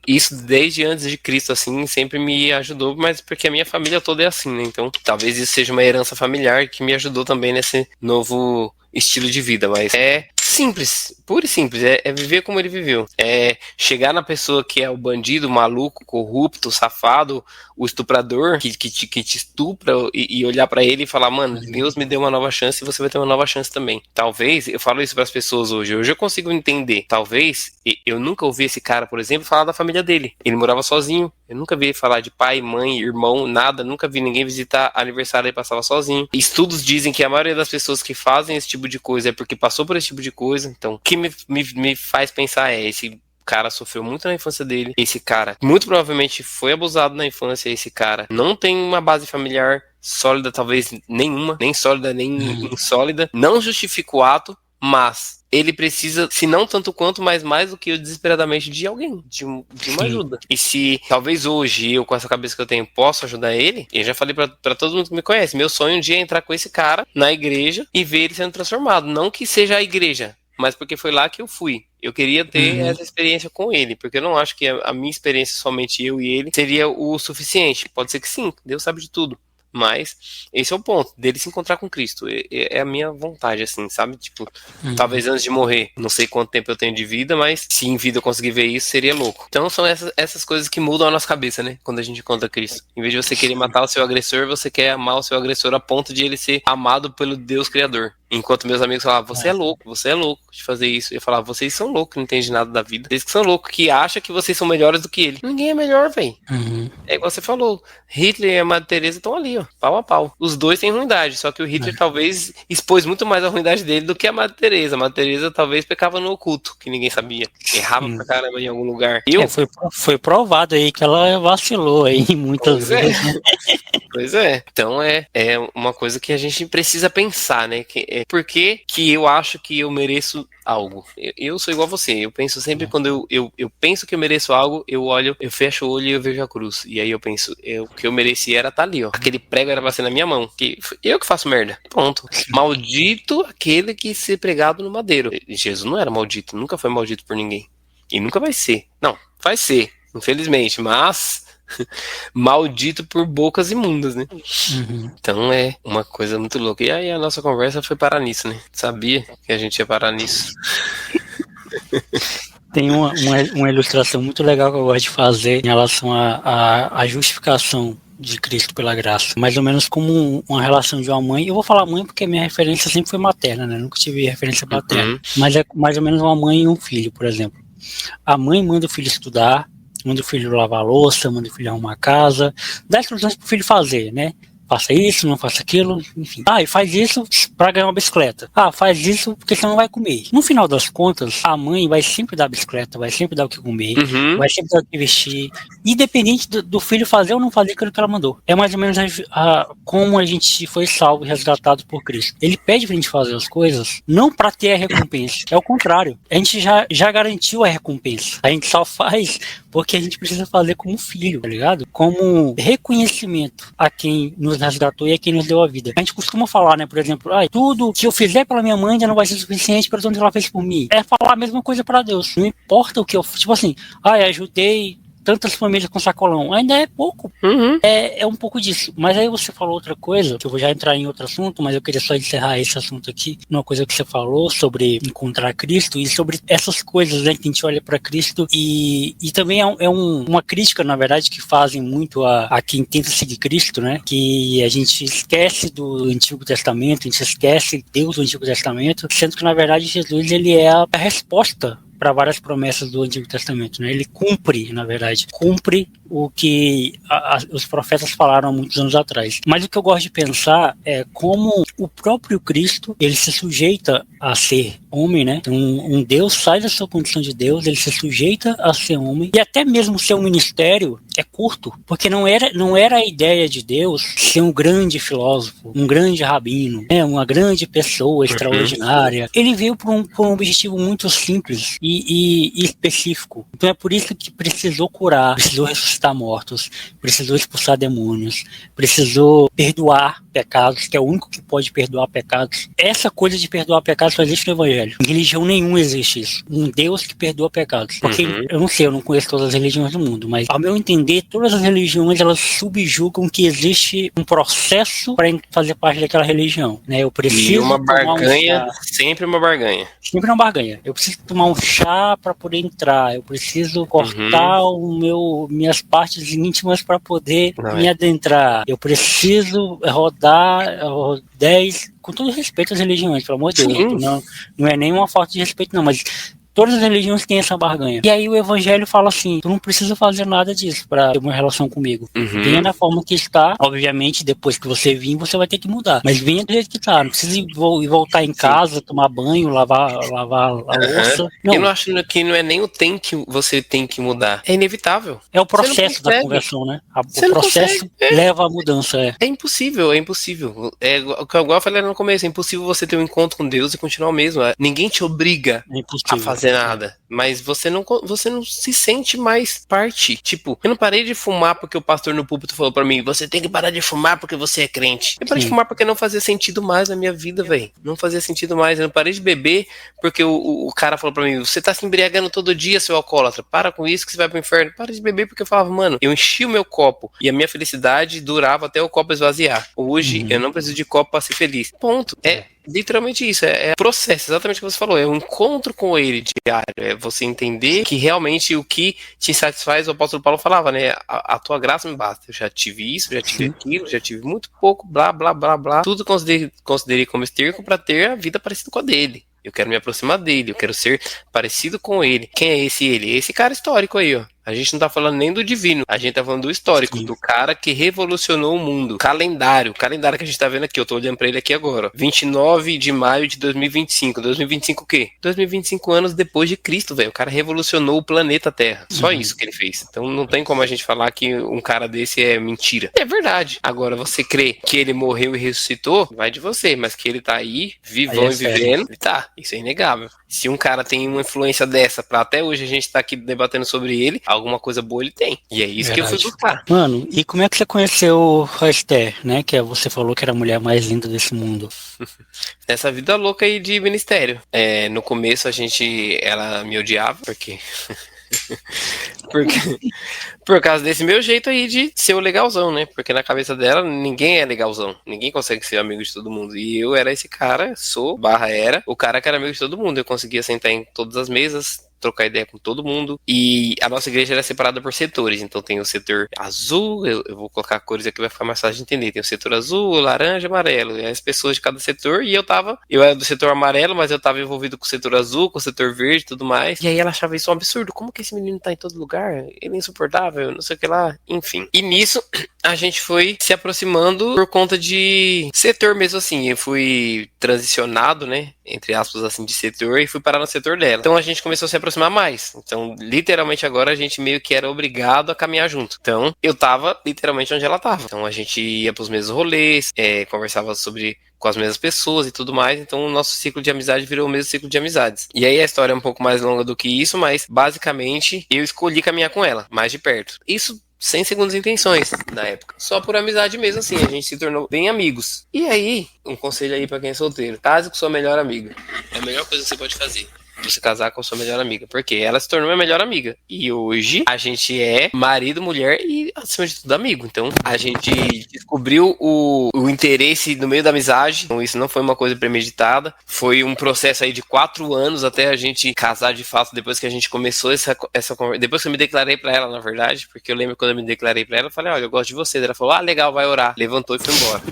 Isso desde antes de Cristo, assim, sempre me ajudou, mas porque a minha família toda é assim, né? Então, talvez isso seja uma herança familiar que me ajudou também nesse novo estilo de vida, mas é simples, puro e simples, é viver como ele viveu, é chegar na pessoa que é o bandido, o maluco, corrupto, o safado, o estuprador, que te estupra e olhar pra ele e falar, mano, Deus me deu uma nova chance e você vai ter uma nova chance também. Talvez, eu falo isso pras pessoas hoje eu consigo entender, talvez, eu nunca ouvi esse cara, por exemplo, falar da família dele, ele morava sozinho, eu nunca vi ele falar de pai, mãe, irmão, nada, nunca vi ninguém visitar aniversário e passava sozinho. Estudos dizem que a maioria das pessoas que fazem esse tipo de coisa é porque passou por esse tipo de coisa. Então, o que me faz pensar esse cara sofreu muito na infância dele, esse cara muito provavelmente foi abusado na infância, esse cara não tem uma base familiar sólida, talvez nenhuma, nem sólida, nem insólida, não justifica o ato, mas ele precisa, se não tanto quanto, mas mais do que eu, desesperadamente de alguém, de uma ajuda. E se talvez hoje eu, com essa cabeça que eu tenho, posso ajudar ele, eu já falei pra todo mundo que me conhece, meu sonho um dia é entrar com esse cara na igreja e ver ele sendo transformado. Não que seja a igreja, mas porque foi lá que eu fui. Eu queria ter essa experiência com ele, porque eu não acho que a minha experiência, somente eu e ele, seria o suficiente. Pode ser que sim, Deus sabe de tudo. Mas esse é o ponto, dele se encontrar com Cristo. É a minha vontade, assim, sabe? Tipo, talvez antes de morrer, não sei quanto tempo eu tenho de vida, mas se em vida eu conseguir ver isso, seria louco. Então são essas coisas que mudam a nossa cabeça, né? Quando a gente encontra Cristo. Em vez de você querer matar o seu agressor, você quer amar o seu agressor a ponto de ele ser amado pelo Deus Criador. Enquanto meus amigos falavam, você é louco de fazer isso. Eu falava, vocês são loucos, não entendem nada da vida. Vocês que são loucos, que acham que vocês são melhores do que ele. Ninguém é melhor, velho. É igual você falou, Hitler e a Madre Teresa estão ali, ó, pau a pau. Os dois têm ruindade, só que o Hitler talvez expôs muito mais a ruindade dele do que a Madre Teresa. A Madre Teresa talvez pecava no oculto, que ninguém sabia. Errava pra caramba em algum lugar. Foi provado aí que ela vacilou aí muitas vezes. Pois é. Então é uma coisa que a gente precisa pensar, né? Que por que eu acho que eu mereço algo. Eu sou igual a você, eu penso sempre quando eu penso que eu mereço algo, eu olho, eu fecho o olho e eu vejo a cruz. E aí eu penso, o que eu merecia era estar ali, ó. Aquele prego era pra ser na minha mão, que eu que faço merda. Pronto. Maldito aquele que ser pregado no madeiro. Jesus não era maldito, nunca foi maldito por ninguém. E nunca vai ser. Não, vai ser, infelizmente, mas maldito por bocas imundas, né? Então é uma coisa muito louca. E aí a nossa conversa foi parar nisso, né? Sabia que a gente ia parar nisso. Tem uma ilustração muito legal que eu gosto de fazer em relação à justificação de Cristo pela graça. Mais ou menos como uma relação de uma mãe. Eu vou falar mãe porque minha referência sempre foi materna, né? Nunca tive referência paterna. Mas é mais ou menos uma mãe e um filho, por exemplo. A mãe manda o filho estudar, manda o filho lavar a louça, manda o filho arrumar a casa, dá instruções pro filho fazer, né? Faça isso, não faça aquilo, enfim. E faz isso para ganhar uma bicicleta. Faz isso porque você não vai comer. No final das contas, a mãe vai sempre dar a bicicleta, vai sempre dar o que comer, vai sempre dar o que vestir, independente do filho fazer ou não fazer aquilo que ela mandou. É mais ou menos como a gente foi salvo e resgatado por Cristo. Ele pede pra gente fazer as coisas não para ter a recompensa, é o contrário. A gente já garantiu a recompensa. A gente só faz porque a gente precisa fazer como filho, tá ligado? Como reconhecimento a quem nos resgatou e a quem nos deu a vida. A gente costuma falar, né, por exemplo, tudo que eu fizer pela minha mãe já não vai ser suficiente para tudo que ela fez por mim. É falar a mesma coisa para Deus. Não importa o que eu... Tipo assim, ajudei tantas famílias com sacolão. Ainda é pouco. É um pouco disso. Mas aí você falou outra coisa, que eu vou já entrar em outro assunto, mas eu queria só encerrar esse assunto aqui, numa coisa que você falou sobre encontrar Cristo e sobre essas coisas, né, que a gente olha para Cristo e também uma crítica, na verdade, que fazem muito a quem tenta seguir Cristo, né, que a gente esquece do Antigo Testamento, a gente esquece Deus do Antigo Testamento, sendo que, na verdade, Jesus, ele é a resposta para várias promessas do Antigo Testamento, né? Ele cumpre, na verdade, o que os profetas falaram há muitos anos atrás. Mas o que eu gosto de pensar é como o próprio Cristo, ele se sujeita a ser homem, né? Então, um Deus sai da sua condição de Deus, ele se sujeita a ser homem, e até mesmo seu ministério é curto, porque não era a ideia de Deus ser um grande filósofo, um grande rabino, né? Uma grande pessoa extraordinária. Ele veio por um objetivo muito simples e específico. Então é por isso que precisou curar, precisou ressuscitar mortos, precisou expulsar demônios, precisou perdoar pecados, que é o único que pode perdoar pecados. Essa coisa de perdoar pecados só existe no Evangelho. Em religião nenhuma existe isso. Um Deus que perdoa pecados. Porque, eu não sei, eu não conheço todas as religiões do mundo, mas ao meu entender, todas as religiões, elas subjugam que existe um processo para fazer parte daquela religião, né? Eu preciso e uma barganha, sempre uma barganha. Sempre uma barganha. Eu preciso tomar um chá para poder entrar. Eu preciso cortar minhas partes íntimas para poder me adentrar. Eu preciso rodar 10, com todo respeito às religiões, pelo amor de Deus. Não é nenhuma falta de respeito, não, mas todas as religiões têm essa barganha. E aí o Evangelho fala assim, tu não precisa fazer nada disso pra ter uma relação comigo. Venha da forma que está. Obviamente, depois que você vir, você vai ter que mudar. Mas venha do jeito que tá. Não precisa ir voltar em casa, tomar banho, lavar a louça. Não. Eu não acho que não é nem você tem que mudar. É inevitável. É o processo da conversão, né? O processo leva à mudança. É impossível, é impossível. Igual eu falei no começo, é impossível você ter um encontro com Deus e continuar o mesmo. Ninguém te obriga a fazer nada, mas você não se sente mais parte. Tipo, eu não parei de fumar porque o pastor no púlpito falou pra mim, você tem que parar de fumar porque você é crente. Eu parei de fumar porque não fazia sentido mais na minha vida, velho. Não fazia sentido mais. Eu não parei de beber porque o cara falou pra mim, você tá se embriagando todo dia, seu alcoólatra. Para com isso que você vai pro inferno. Para de beber porque eu falava, mano, eu enchi o meu copo e a minha felicidade durava até o copo esvaziar. Hoje, eu não preciso de copo pra ser feliz. Ponto. É literalmente isso, é processo, exatamente o que você falou, é um encontro com ele diário, é você entender que realmente o que te satisfaz, o apóstolo Paulo falava, né, a tua graça me basta, eu já tive isso, já tive aquilo, já tive muito pouco, blá, blá, blá, blá, tudo considerei como esterco para ter a vida parecida com a dele. Eu quero me aproximar dele, eu quero ser parecido com ele. Quem é esse ele? Esse cara histórico aí, ó. A gente não tá falando nem do divino, a gente tá falando do histórico, do cara que revolucionou o mundo. Calendário que a gente tá vendo aqui, eu tô olhando pra ele aqui agora, 29 de maio de 2025. 2025 o quê? 2025 anos depois de Cristo, velho. O cara revolucionou o planeta Terra. Só isso que ele fez. Então não tem como a gente falar que um cara desse é mentira. É verdade. Agora, você crê que ele morreu e ressuscitou, vai de você, mas que ele tá aí, vivão e vivendo, ele tá. Isso é inegável. Se um cara tem uma influência dessa pra até hoje a gente tá aqui debatendo sobre ele, alguma coisa boa ele tem. E é isso que eu fui buscar. Mano, e como é que você conheceu a Esther, né? Que você falou que era a mulher mais linda desse mundo. Nessa vida louca aí de ministério. No começo ela me odiava, porque por causa desse meu jeito aí de ser o legalzão, né? Porque na cabeça dela ninguém é legalzão. Ninguém consegue ser amigo de todo mundo. E eu era esse cara, era o cara que era amigo de todo mundo. Eu conseguia sentar em todas as mesas, trocar ideia com todo mundo. E a nossa igreja era separada por setores. Então tem o setor azul, eu vou colocar cores aqui, vai ficar mais fácil de entender. Tem o setor azul, laranja, amarelo. E as pessoas de cada setor. E eu era do setor amarelo, mas eu tava envolvido com o setor azul, com o setor verde e tudo mais. E aí ela achava isso um absurdo. Como que esse menino tá em todo lugar? Ele é insuportável, não sei o que lá. Enfim. E nisso, a gente foi se aproximando por conta de setor mesmo assim. Eu fui transicionado, né? Entre aspas, assim, de setor e fui parar no setor dela. Então a gente começou a se aproximar mais. Então, literalmente agora a gente meio que era obrigado a caminhar junto. Então, eu tava literalmente onde ela tava. Então a gente ia pros mesmos rolês, conversava com as mesmas pessoas e tudo mais. Então o nosso ciclo de amizade virou o mesmo ciclo de amizades. E aí a história é um pouco mais longa do que isso, mas basicamente eu escolhi caminhar com ela, mais de perto. Isso sem segundas intenções na época. Só por amizade mesmo, assim. A gente se tornou bem amigos. E aí, um conselho aí pra quem é solteiro: case com sua melhor amiga. É a melhor coisa que você pode fazer. Você casar com sua melhor amiga. Porque ela se tornou minha melhor amiga. E hoje a gente é marido, mulher e, acima de tudo, amigo. Então a gente descobriu o interesse no meio da amizade. Então isso não foi uma coisa premeditada. Foi um processo aí de 4 anos até a gente casar de fato. Depois que a gente começou essa conversa. Depois que eu me declarei pra ela, na verdade. Porque eu lembro quando eu me declarei pra ela, eu falei: olha, eu gosto de você. Ela falou: ah, legal, vai orar. Levantou e foi embora.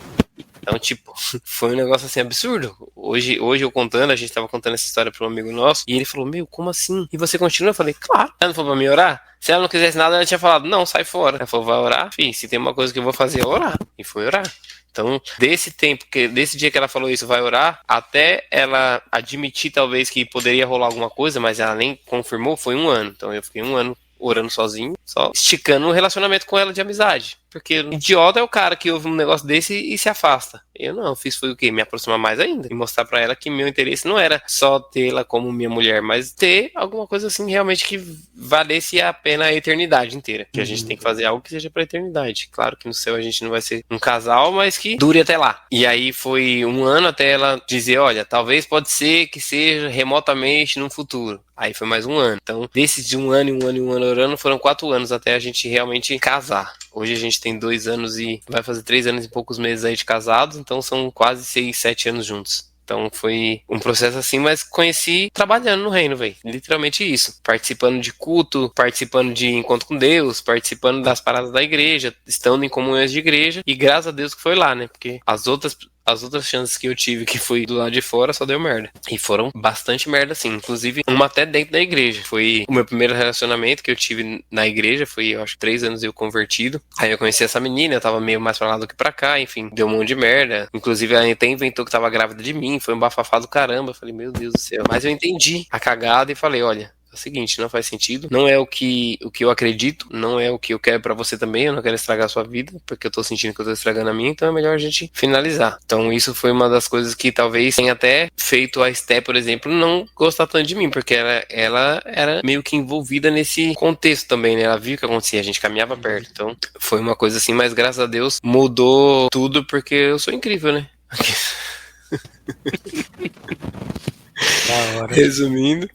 Então, tipo, foi um negócio assim absurdo. Hoje eu contando, a gente tava contando essa história pra um amigo nosso, e ele falou: meu, como assim? E você continua? Eu falei: claro. Ela não falou pra mim orar? Se ela não quisesse nada, ela tinha falado: não, sai fora. Ela falou: vai orar? Fih, se tem uma coisa que eu vou fazer é orar. E foi orar. Então, desse dia que ela falou isso, vai orar, até ela admitir talvez que poderia rolar alguma coisa, mas ela nem confirmou, foi 1 ano. Então eu fiquei 1 ano orando sozinho, só esticando um relacionamento com ela de amizade. Porque o idiota é o cara que ouve um negócio desse e se afasta. Eu não, fiz foi o quê? Me aproximar mais ainda. E mostrar pra ela que meu interesse não era só tê-la como minha mulher, mas ter alguma coisa assim realmente que valesse a pena a eternidade inteira. Que a gente tem que fazer algo que seja pra eternidade. Claro que no céu a gente não vai ser um casal, mas que dure até lá. E aí foi 1 ano até ela dizer: olha, talvez pode ser que seja remotamente no futuro. Aí foi mais 1 ano. Então, desses de 1 ano e 1 ano e 1 ano orando, foram 4 anos até a gente realmente casar. Hoje a gente tem 2 anos e vai fazer 3 anos e poucos meses aí de casados, então são quase 6, 7 anos juntos. Então foi um processo assim, mas conheci trabalhando no reino, velho. Literalmente isso. Participando de culto, participando de encontro com Deus, participando das paradas da igreja, estando em comunhões de igreja. E graças a Deus que foi lá, né? Porque as outras chances que eu tive, que foi do lado de fora, só deu merda. E foram bastante merda, assim. Inclusive, uma até dentro da igreja. Foi o meu primeiro relacionamento que eu tive na igreja. Foi, eu acho, 3 anos eu convertido. Aí eu conheci essa menina, eu tava meio mais pra lá do que pra cá. Enfim, deu um monte de merda. Inclusive, ela até inventou que tava grávida de mim. Foi um bafafá do caramba. Eu falei: meu Deus do céu. Mas eu entendi a cagada e falei: olha, é o seguinte, não faz sentido, não é o que eu acredito, não é o que eu quero pra você também, eu não quero estragar a sua vida, porque eu tô sentindo que eu tô estragando a minha, então é melhor a gente finalizar. Então isso foi uma das coisas que talvez tenha até feito a Esté, por exemplo, não gostar tanto de mim, porque ela era meio que envolvida nesse contexto também, né? Ela viu o que acontecia, a gente caminhava perto, então foi uma coisa assim, mas graças a Deus mudou tudo, porque eu sou incrível, né? Resumindo,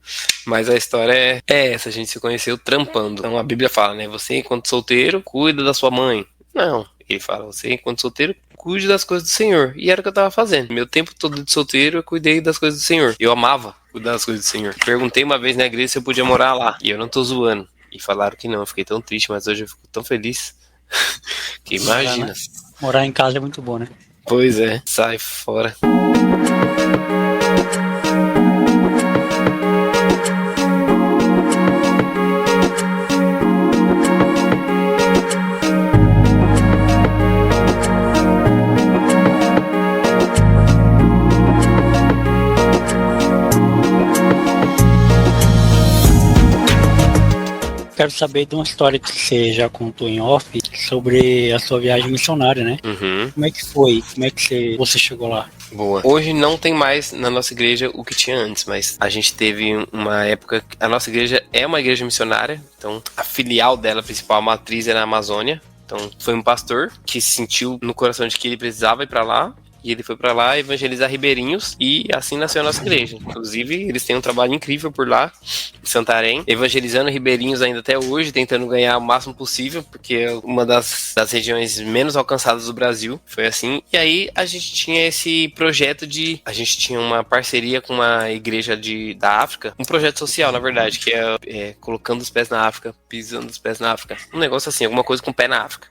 mas a história é essa: a gente se conheceu trampando. Então a Bíblia fala, né? Você, enquanto solteiro, cuida da sua mãe. Não, ele fala: você, enquanto solteiro, cuide das coisas do Senhor. E era o que eu tava fazendo. Meu tempo todo de solteiro, eu cuidei das coisas do Senhor. Eu amava cuidar das coisas do Senhor. Perguntei uma vez na igreja se eu podia morar lá, e eu não tô zoando. E falaram que não. Eu fiquei tão triste, mas hoje eu fico tão feliz. Que imagina. Morar em casa é muito bom, né? Pois é, sai fora. quero saber de uma história que você já contou em off sobre a sua viagem missionária, né? Uhum. Como é que foi? Como é que você chegou lá? Boa. Hoje não tem mais na nossa igreja o que tinha antes, mas a gente teve uma época... A nossa igreja é uma igreja missionária, então a filial dela, a principal matriz, é na Amazônia. Então foi um pastor que sentiu no coração de que ele precisava ir pra lá. E ele foi pra lá evangelizar ribeirinhos e assim nasceu a nossa igreja. Inclusive, eles têm um trabalho incrível por lá, em Santarém, evangelizando ribeirinhos ainda até hoje, tentando ganhar o máximo possível, porque é uma das regiões menos alcançadas do Brasil. Foi assim. E aí a gente tinha esse projeto de... A gente tinha uma parceria com uma igreja da África, um projeto social, na verdade, que é colocando os pés na África, pisando os pés na África. Um negócio assim, alguma coisa com o pé na África.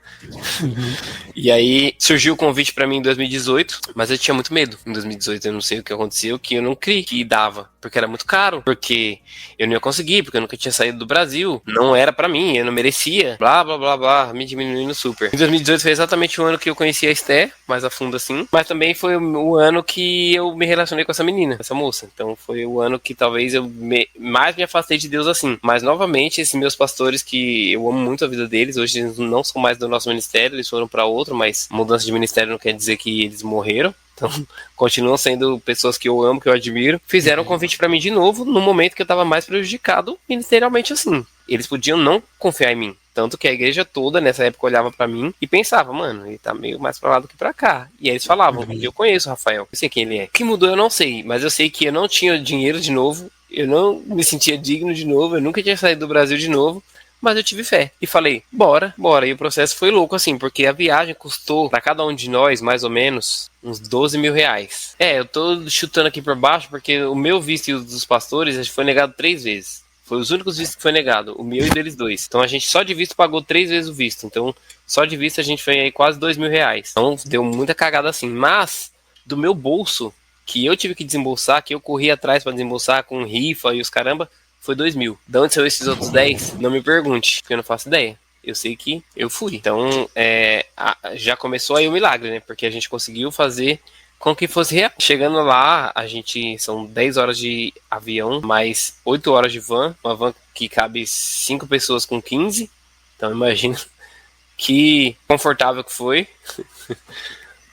Uhum. E aí surgiu o convite pra mim em 2018, mas eu tinha muito medo. Em 2018 eu não sei o que aconteceu, que eu não criei que dava, porque era muito caro, porque eu não ia conseguir, porque eu nunca tinha saído do Brasil, não era pra mim, eu não merecia, blá blá blá blá, me diminuindo super. Em 2018 foi exatamente o ano que eu conheci a Esté, mais a fundo assim, mas também foi o ano que eu me relacionei com essa menina, essa moça. Então foi o ano que talvez eu mais me afastei de Deus assim. Mas novamente, esses meus pastores, que eu amo muito a vida deles, hoje eles não são mais do nosso ministério, eles foram pra outro, mas mudança de ministério não quer dizer que eles morreram. Então, continuam sendo pessoas que eu amo, que eu admiro. Fizeram um convite pra mim de novo, no momento que eu tava mais prejudicado, ministerialmente assim. Eles podiam não confiar em mim. Tanto que a igreja toda, nessa época, olhava pra mim e pensava, mano, ele tá meio mais pra lá do que pra cá. E aí eles falavam, eu conheço o Rafael, eu sei quem ele é. O que mudou eu não sei, mas eu sei que eu não tinha dinheiro de novo, eu não me sentia digno de novo, eu nunca tinha saído do Brasil de novo. Mas eu tive fé e falei, bora. E o processo foi louco assim, porque a viagem custou pra cada um de nós, mais ou menos, uns 12 mil reais. Eu tô chutando aqui por baixo, porque o meu visto e o dos pastores foi negado 3 vezes. Foi os únicos vistos que foi negado, o meu e deles 2. Então a gente só de visto pagou 3 vezes o visto. Então só de visto a gente foi aí quase 2 mil reais. Então deu muita cagada assim. Mas do meu bolso, que eu tive que desembolsar, que eu corri atrás pra desembolsar com rifa e os caramba, foi 2 mil. De onde saiu esses outros 10? Não me pergunte, porque eu não faço ideia. Eu sei que eu fui. Então, já começou aí o milagre, né? Porque a gente conseguiu fazer com que fosse real. Chegando lá, são 10 horas de avião, mais 8 horas de van. Uma van que cabe 5 pessoas com 15. Então, imagina que confortável que foi.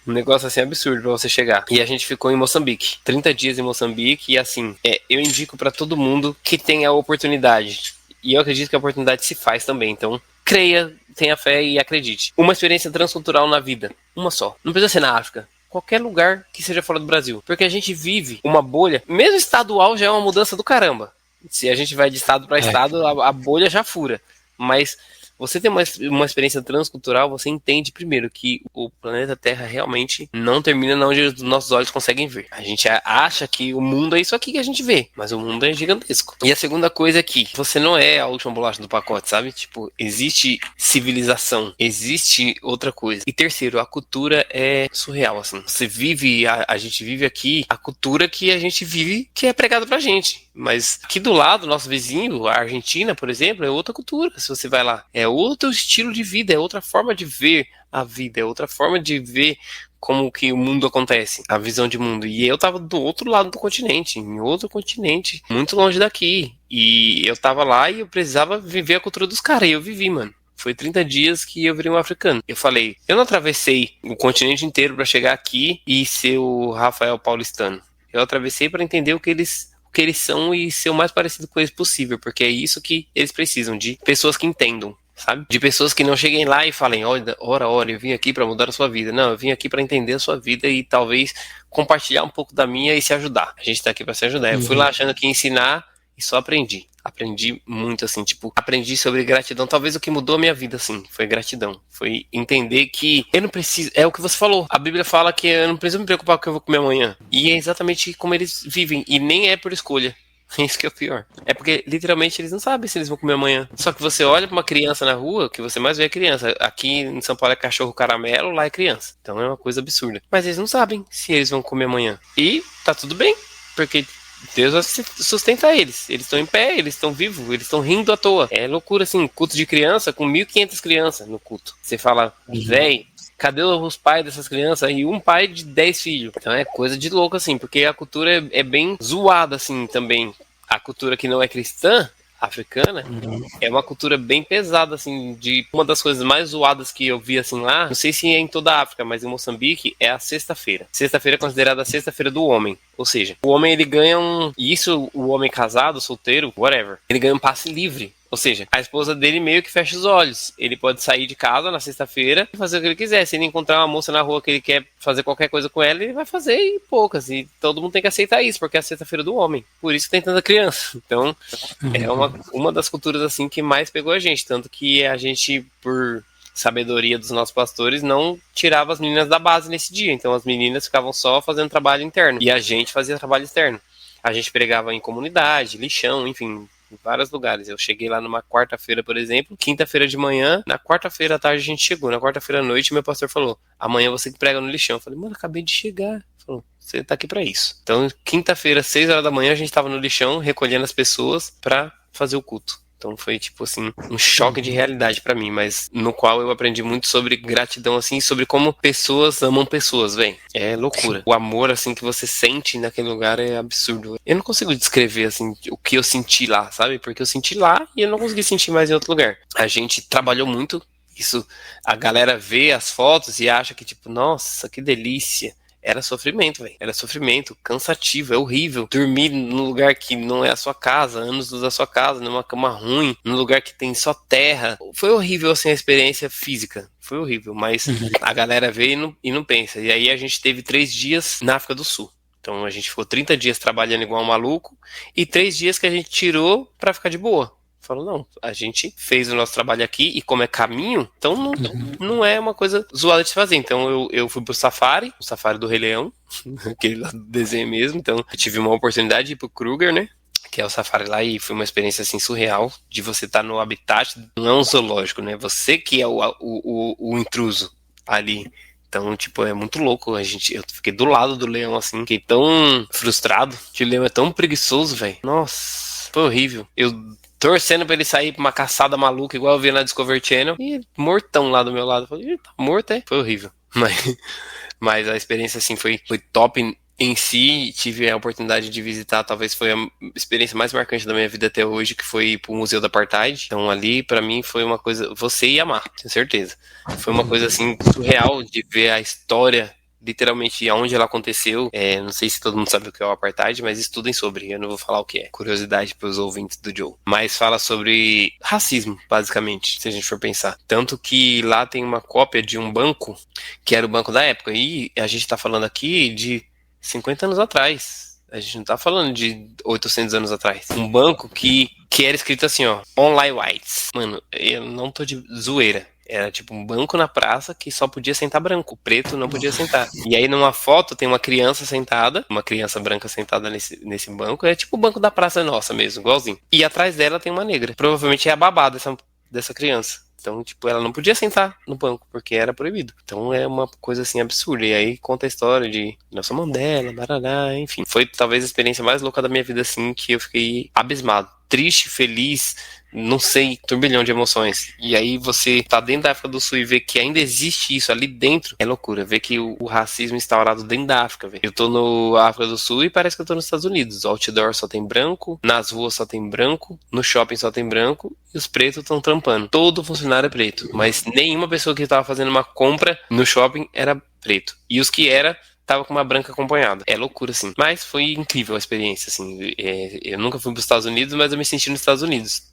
Um negócio assim absurdo pra você chegar. E a gente ficou em Moçambique. 30 dias em Moçambique. E assim, eu indico pra todo mundo que tenha a oportunidade. E eu acredito que a oportunidade se faz também. Então, creia, tenha fé e acredite. Uma experiência transcultural na vida. Uma só. Não precisa ser na África. Qualquer lugar que seja fora do Brasil. Porque a gente vive uma bolha. Mesmo estadual já é uma mudança do caramba. Se a gente vai de estado pra estado, a bolha já fura. Mas... você tem uma experiência transcultural, você entende primeiro que o planeta Terra realmente não termina onde os nossos olhos conseguem ver. A gente acha que o mundo é isso aqui que a gente vê, mas o mundo é gigantesco. E a segunda coisa é que você não é a última bolacha do pacote, sabe? Tipo, existe civilização, existe outra coisa. E terceiro, a cultura é surreal, assim. Você vive, a gente vive aqui a cultura que a gente vive, que é pregada pra gente. Mas aqui do lado, nosso vizinho, a Argentina, por exemplo, é outra cultura. Se você vai lá, é outro estilo de vida, é outra forma de ver a vida, é outra forma de ver como que o mundo acontece, a visão de mundo. E eu tava do outro lado do continente, em outro continente, muito longe daqui. E eu tava lá e eu precisava viver a cultura dos caras, e eu vivi, mano. Foi 30 dias que eu virei um africano. Eu falei, eu não atravessei o continente inteiro para chegar aqui e ser o Rafael paulistano. Eu atravessei para entender o que eles são e ser o mais parecido com eles possível, porque é isso que eles precisam, de pessoas que entendam, sabe? De pessoas que não cheguem lá e falem, olha, eu vim aqui para mudar a sua vida. Não, eu vim aqui para entender a sua vida e talvez compartilhar um pouco da minha e se ajudar. A gente tá aqui para se ajudar. Eu fui lá achando que ia ensinar e só aprendi. Aprendi muito, assim, tipo, aprendi sobre gratidão. Talvez o que mudou a minha vida, assim, foi gratidão. Foi entender que eu não preciso... É o que você falou. A Bíblia fala que eu não preciso me preocupar com o que eu vou comer amanhã. E é exatamente como eles vivem. E nem é por escolha. Isso que é o pior. É porque, literalmente, eles não sabem se eles vão comer amanhã. Só que você olha pra uma criança na rua, que você mais vê é criança. Aqui em São Paulo é cachorro caramelo, lá é criança. Então é uma coisa absurda. Mas eles não sabem se eles vão comer amanhã. E tá tudo bem. Porque... Deus vai sustentar eles. Eles estão em pé, eles estão vivos, eles estão rindo à toa. É loucura, assim, culto de criança com 1.500 crianças no culto. Você fala, véi, cadê os pais dessas crianças? E um pai de 10 filhos. Então é coisa de louco, assim, porque a cultura é bem zoada, assim, também. A cultura que não é cristã, africana, é uma cultura bem pesada, assim, de uma das coisas mais zoadas que eu vi, assim, lá, não sei se é em toda a África, mas em Moçambique, é a sexta-feira. Sexta-feira é considerada a sexta-feira do homem, ou seja, o homem, ele ganha e isso, o homem casado, solteiro, whatever, ele ganha um passe livre. Ou seja, a esposa dele meio que fecha os olhos. Ele pode sair de casa na sexta-feira e fazer o que ele quiser. Se ele encontrar uma moça na rua que ele quer fazer qualquer coisa com ela, ele vai fazer e poucas. E todo mundo tem que aceitar isso, porque é a sexta-feira do homem. Por isso que tem tanta criança. Então, é uma das culturas assim que mais pegou a gente. Tanto que a gente, por sabedoria dos nossos pastores, não tirava as meninas da base nesse dia. Então, as meninas ficavam só fazendo trabalho interno. E a gente fazia trabalho externo. A gente pregava em comunidade, lixão, enfim, em vários lugares. Eu cheguei lá numa quarta-feira, por exemplo, quinta-feira de manhã, na quarta-feira à tarde a gente chegou, na quarta-feira à noite meu pastor falou, amanhã você que prega no lixão. Eu falei, mano, acabei de chegar. Ele falou, você tá aqui pra isso. Então, quinta-feira, 6 horas da manhã, a gente tava no lixão, recolhendo as pessoas pra fazer o culto. Então foi, tipo assim, um choque de realidade pra mim, mas no qual eu aprendi muito sobre gratidão, assim, sobre como pessoas amam pessoas, velho. É loucura. O amor, assim, que você sente naquele lugar é absurdo. Eu não consigo descrever, assim, o que eu senti lá, sabe? Porque eu senti lá e eu não consegui sentir mais em outro lugar. A gente trabalhou muito. Isso, a galera vê as fotos e acha que, tipo, nossa, que delícia. Era sofrimento, velho. Era sofrimento, cansativo, é horrível. Dormir num lugar que não é a sua casa, anos da sua casa, numa cama ruim, num lugar que tem só terra. Foi horrível, assim, a experiência física. Foi horrível, mas a galera vê e não pensa. E aí a gente teve 3 dias na África do Sul. Então a gente ficou 30 dias trabalhando igual um maluco e 3 dias que a gente tirou pra ficar de boa. Falou, não, a gente fez o nosso trabalho aqui e como é caminho, então não é uma coisa zoada de se fazer. Então eu fui pro safari, o safari do Rei Leão, aquele lá do desenho mesmo. Então eu tive uma oportunidade de ir pro Kruger, né? Que é o safari lá, e foi uma experiência assim surreal de você estar no habitat, não é um zoológico, né? Você que é o intruso ali. Então, tipo, é muito louco. Eu fiquei do lado do leão, assim, fiquei tão frustrado, que o leão é tão preguiçoso, velho. Nossa, foi horrível. Eu torcendo pra ele sair pra uma caçada maluca, igual eu vi na Discovery Channel, e mortão lá do meu lado. Eu falei, tá morto, é? Foi horrível. Mas a experiência, assim, foi top em si. Tive a oportunidade de visitar, talvez foi a experiência mais marcante da minha vida até hoje, que foi ir pro Museu da Apartheid. Então ali, pra mim, foi uma coisa, você ia amar, tenho certeza. Foi uma coisa, assim, surreal de ver a história, literalmente aonde ela aconteceu. Não sei se todo mundo sabe o que é o Apartheid, mas estudem sobre, eu não vou falar o que é, curiosidade para os ouvintes do Joe. Mas fala sobre racismo, basicamente, se a gente for pensar. Tanto que lá tem uma cópia de um banco, que era o banco da época, e a gente tá falando aqui de 50 anos atrás. A gente não tá falando de 800 anos atrás. Um banco que era escrito assim, ó, Only Whites. Mano, eu não tô de zoeira. Era tipo um banco na praça que só podia sentar branco, o preto não podia sentar. E aí numa foto tem uma criança sentada, uma criança branca sentada nesse banco, é tipo o banco da praça nossa mesmo, igualzinho. E atrás dela tem uma negra, provavelmente é a babá dessa criança. Então, tipo, ela não podia sentar no banco, porque era proibido. Então é uma coisa assim absurda. E aí conta a história de Nelson Mandela, barará, enfim. Foi talvez a experiência mais louca da minha vida, assim, que eu fiquei abismado. Triste, feliz, não sei, turbilhão de emoções. E aí você tá dentro da África do Sul e vê que ainda existe isso ali dentro, é loucura. Ver que o racismo instaurado dentro da África, velho. Eu tô no África do Sul e parece que eu tô nos Estados Unidos. O outdoor só tem branco, nas ruas só tem branco, no shopping só tem branco, e os pretos estão trampando. Todo funcionário é preto, mas nenhuma pessoa que tava fazendo uma compra no shopping era preto. E os que tava com uma branca acompanhada. É loucura, assim. Mas foi incrível a experiência, assim. Eu nunca fui para os Estados Unidos, mas eu me senti nos Estados Unidos.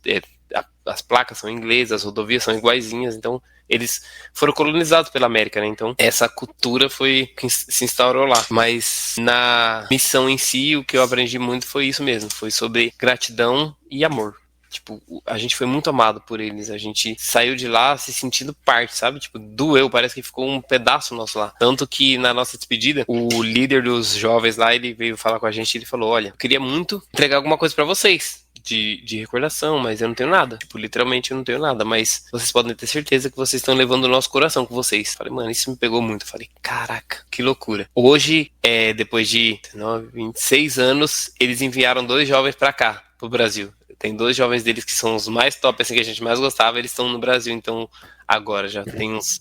As placas são inglesas, as rodovias são iguaizinhas, então eles foram colonizados pela América, né? Então essa cultura foi que se instaurou lá. Mas na missão em si, o que eu aprendi muito foi isso mesmo. Foi sobre gratidão e amor. Tipo, a gente foi muito amado por eles. A gente saiu de lá se sentindo parte, sabe? Tipo, doeu, parece que ficou um pedaço nosso lá. Tanto que na nossa despedida, o líder dos jovens lá, ele veio falar com a gente e ele falou, olha, eu queria muito entregar alguma coisa pra vocês. De recordação, mas eu não tenho nada. Tipo, literalmente eu não tenho nada, mas vocês podem ter certeza que vocês estão levando o nosso coração com vocês. Falei, mano, isso me pegou muito. Falei, caraca, que loucura. Hoje, depois de 26 anos, eles enviaram 2 jovens pra cá, pro Brasil. Tem 2 jovens deles que são os mais top, assim, que a gente mais gostava, eles estão no Brasil, então agora já tem uns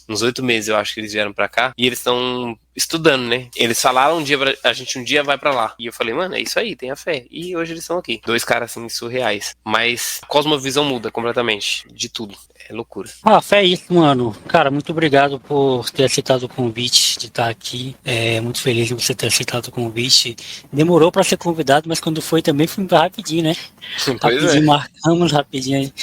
uns 8 meses, eu acho que eles vieram pra cá, e eles estão estudando, né? Eles falaram a gente um dia vai pra lá. E eu falei, mano, é isso aí, tenha fé. E hoje eles estão aqui. 2 caras, assim, surreais. Mas a cosmovisão muda completamente, de tudo. É loucura. Fé é isso, mano. Cara, muito obrigado por ter aceitado o convite de estar aqui. Muito feliz em você ter aceitado o convite. Demorou pra ser convidado, mas quando foi também foi rapidinho, né? Pois Rapidinho marcamos, rapidinho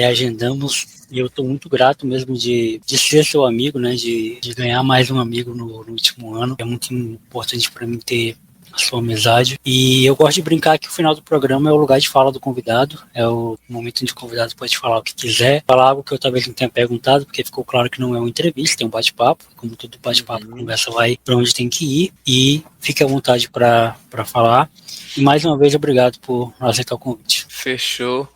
agendamos. E eu tô muito grato mesmo de ser seu amigo, né? De ganhar mais um amigo no último ano. É muito importante pra mim ter a sua amizade. E eu gosto de brincar que o final do programa é o lugar de fala do convidado. É o momento onde o convidado pode falar o que quiser. Falar algo que eu talvez não tenha perguntado, porque ficou claro que não é uma entrevista, é um bate-papo. Como todo bate-papo, a conversa vai pra onde tem que ir. E fique à vontade pra falar. E mais uma vez, obrigado por aceitar o convite. Fechou.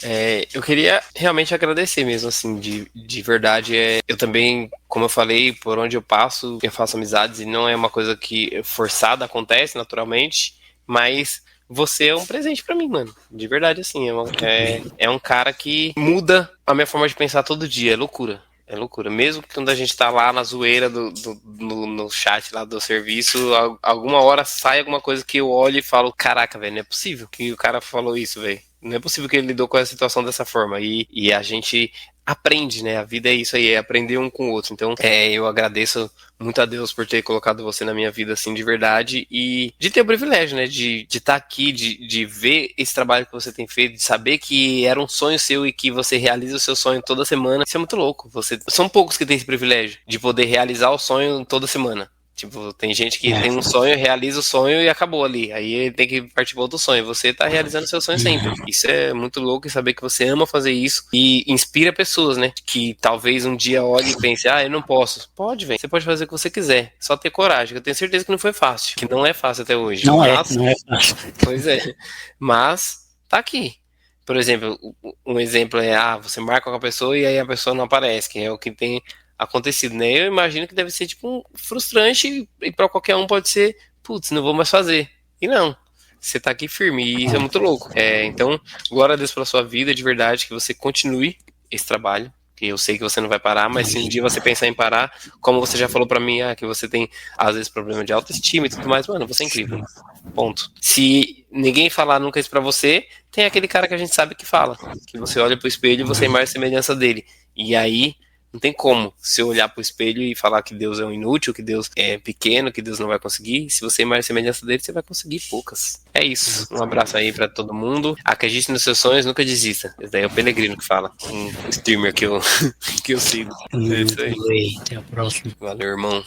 Eu queria realmente agradecer mesmo, assim, de verdade. Eu também, como eu falei, por onde eu passo, eu faço amizades e não é uma coisa que forçada, acontece naturalmente, mas você é um presente pra mim, mano. De verdade, assim. É um cara que muda a minha forma de pensar todo dia. É loucura. É loucura. Mesmo que quando a gente tá lá na zoeira no chat lá do serviço, alguma hora sai alguma coisa que eu olho e falo, caraca, velho, não é possível que o cara falou isso, velho. Não é possível que ele lidou com a situação dessa forma. E a gente aprende, né? A vida é isso aí, é aprender um com o outro. Então, eu agradeço muito a Deus por ter colocado você na minha vida, assim, de verdade, e de ter o privilégio, né, de estar aqui, de ver esse trabalho que você tem feito, de saber que era um sonho seu e que você realiza o seu sonho toda semana. Isso é muito louco. São poucos que têm esse privilégio de poder realizar o sonho toda semana. Tipo, tem gente que tem um sonho, realiza o sonho e acabou ali. Aí ele tem que partir para outro sonho. Você tá realizando seu sonho sempre. Isso é muito louco, e saber que você ama fazer isso e inspira pessoas, né? Que talvez um dia olhe e pense, eu não posso. Pode, velho. Você pode fazer o que você quiser. Só ter coragem. Eu tenho certeza que não foi fácil. Que não é fácil até hoje. Não é fácil. Pois é. Mas tá aqui. Por exemplo, um exemplo é, você marca com a pessoa e aí a pessoa não aparece, que é o que tem acontecido, né? Eu imagino que deve ser tipo frustrante e para qualquer um pode ser, putz, não vou mais fazer. E não, você tá aqui firme e isso é muito louco. Então, glória a Deus pela sua vida, de verdade, que você continue esse trabalho, que eu sei que você não vai parar, mas se um dia você pensar em parar, como você já falou pra mim, que você tem às vezes problema de autoestima e tudo mais, mano, você é incrível. Ponto. Se ninguém falar nunca isso pra você, tem aquele cara que a gente sabe que fala, que você olha pro espelho e você é mais semelhança dele. E aí não tem como você olhar pro espelho e falar que Deus é um inútil, que Deus é pequeno, que Deus não vai conseguir. Se você é mais semelhança dele, você vai conseguir poucas. É isso. Um abraço aí pra todo mundo. Acredite nos seus sonhos, nunca desista. Esse daí é o Pelegrino que fala. Um streamer que eu sigo. É isso aí. Até a próxima. Valeu, irmão.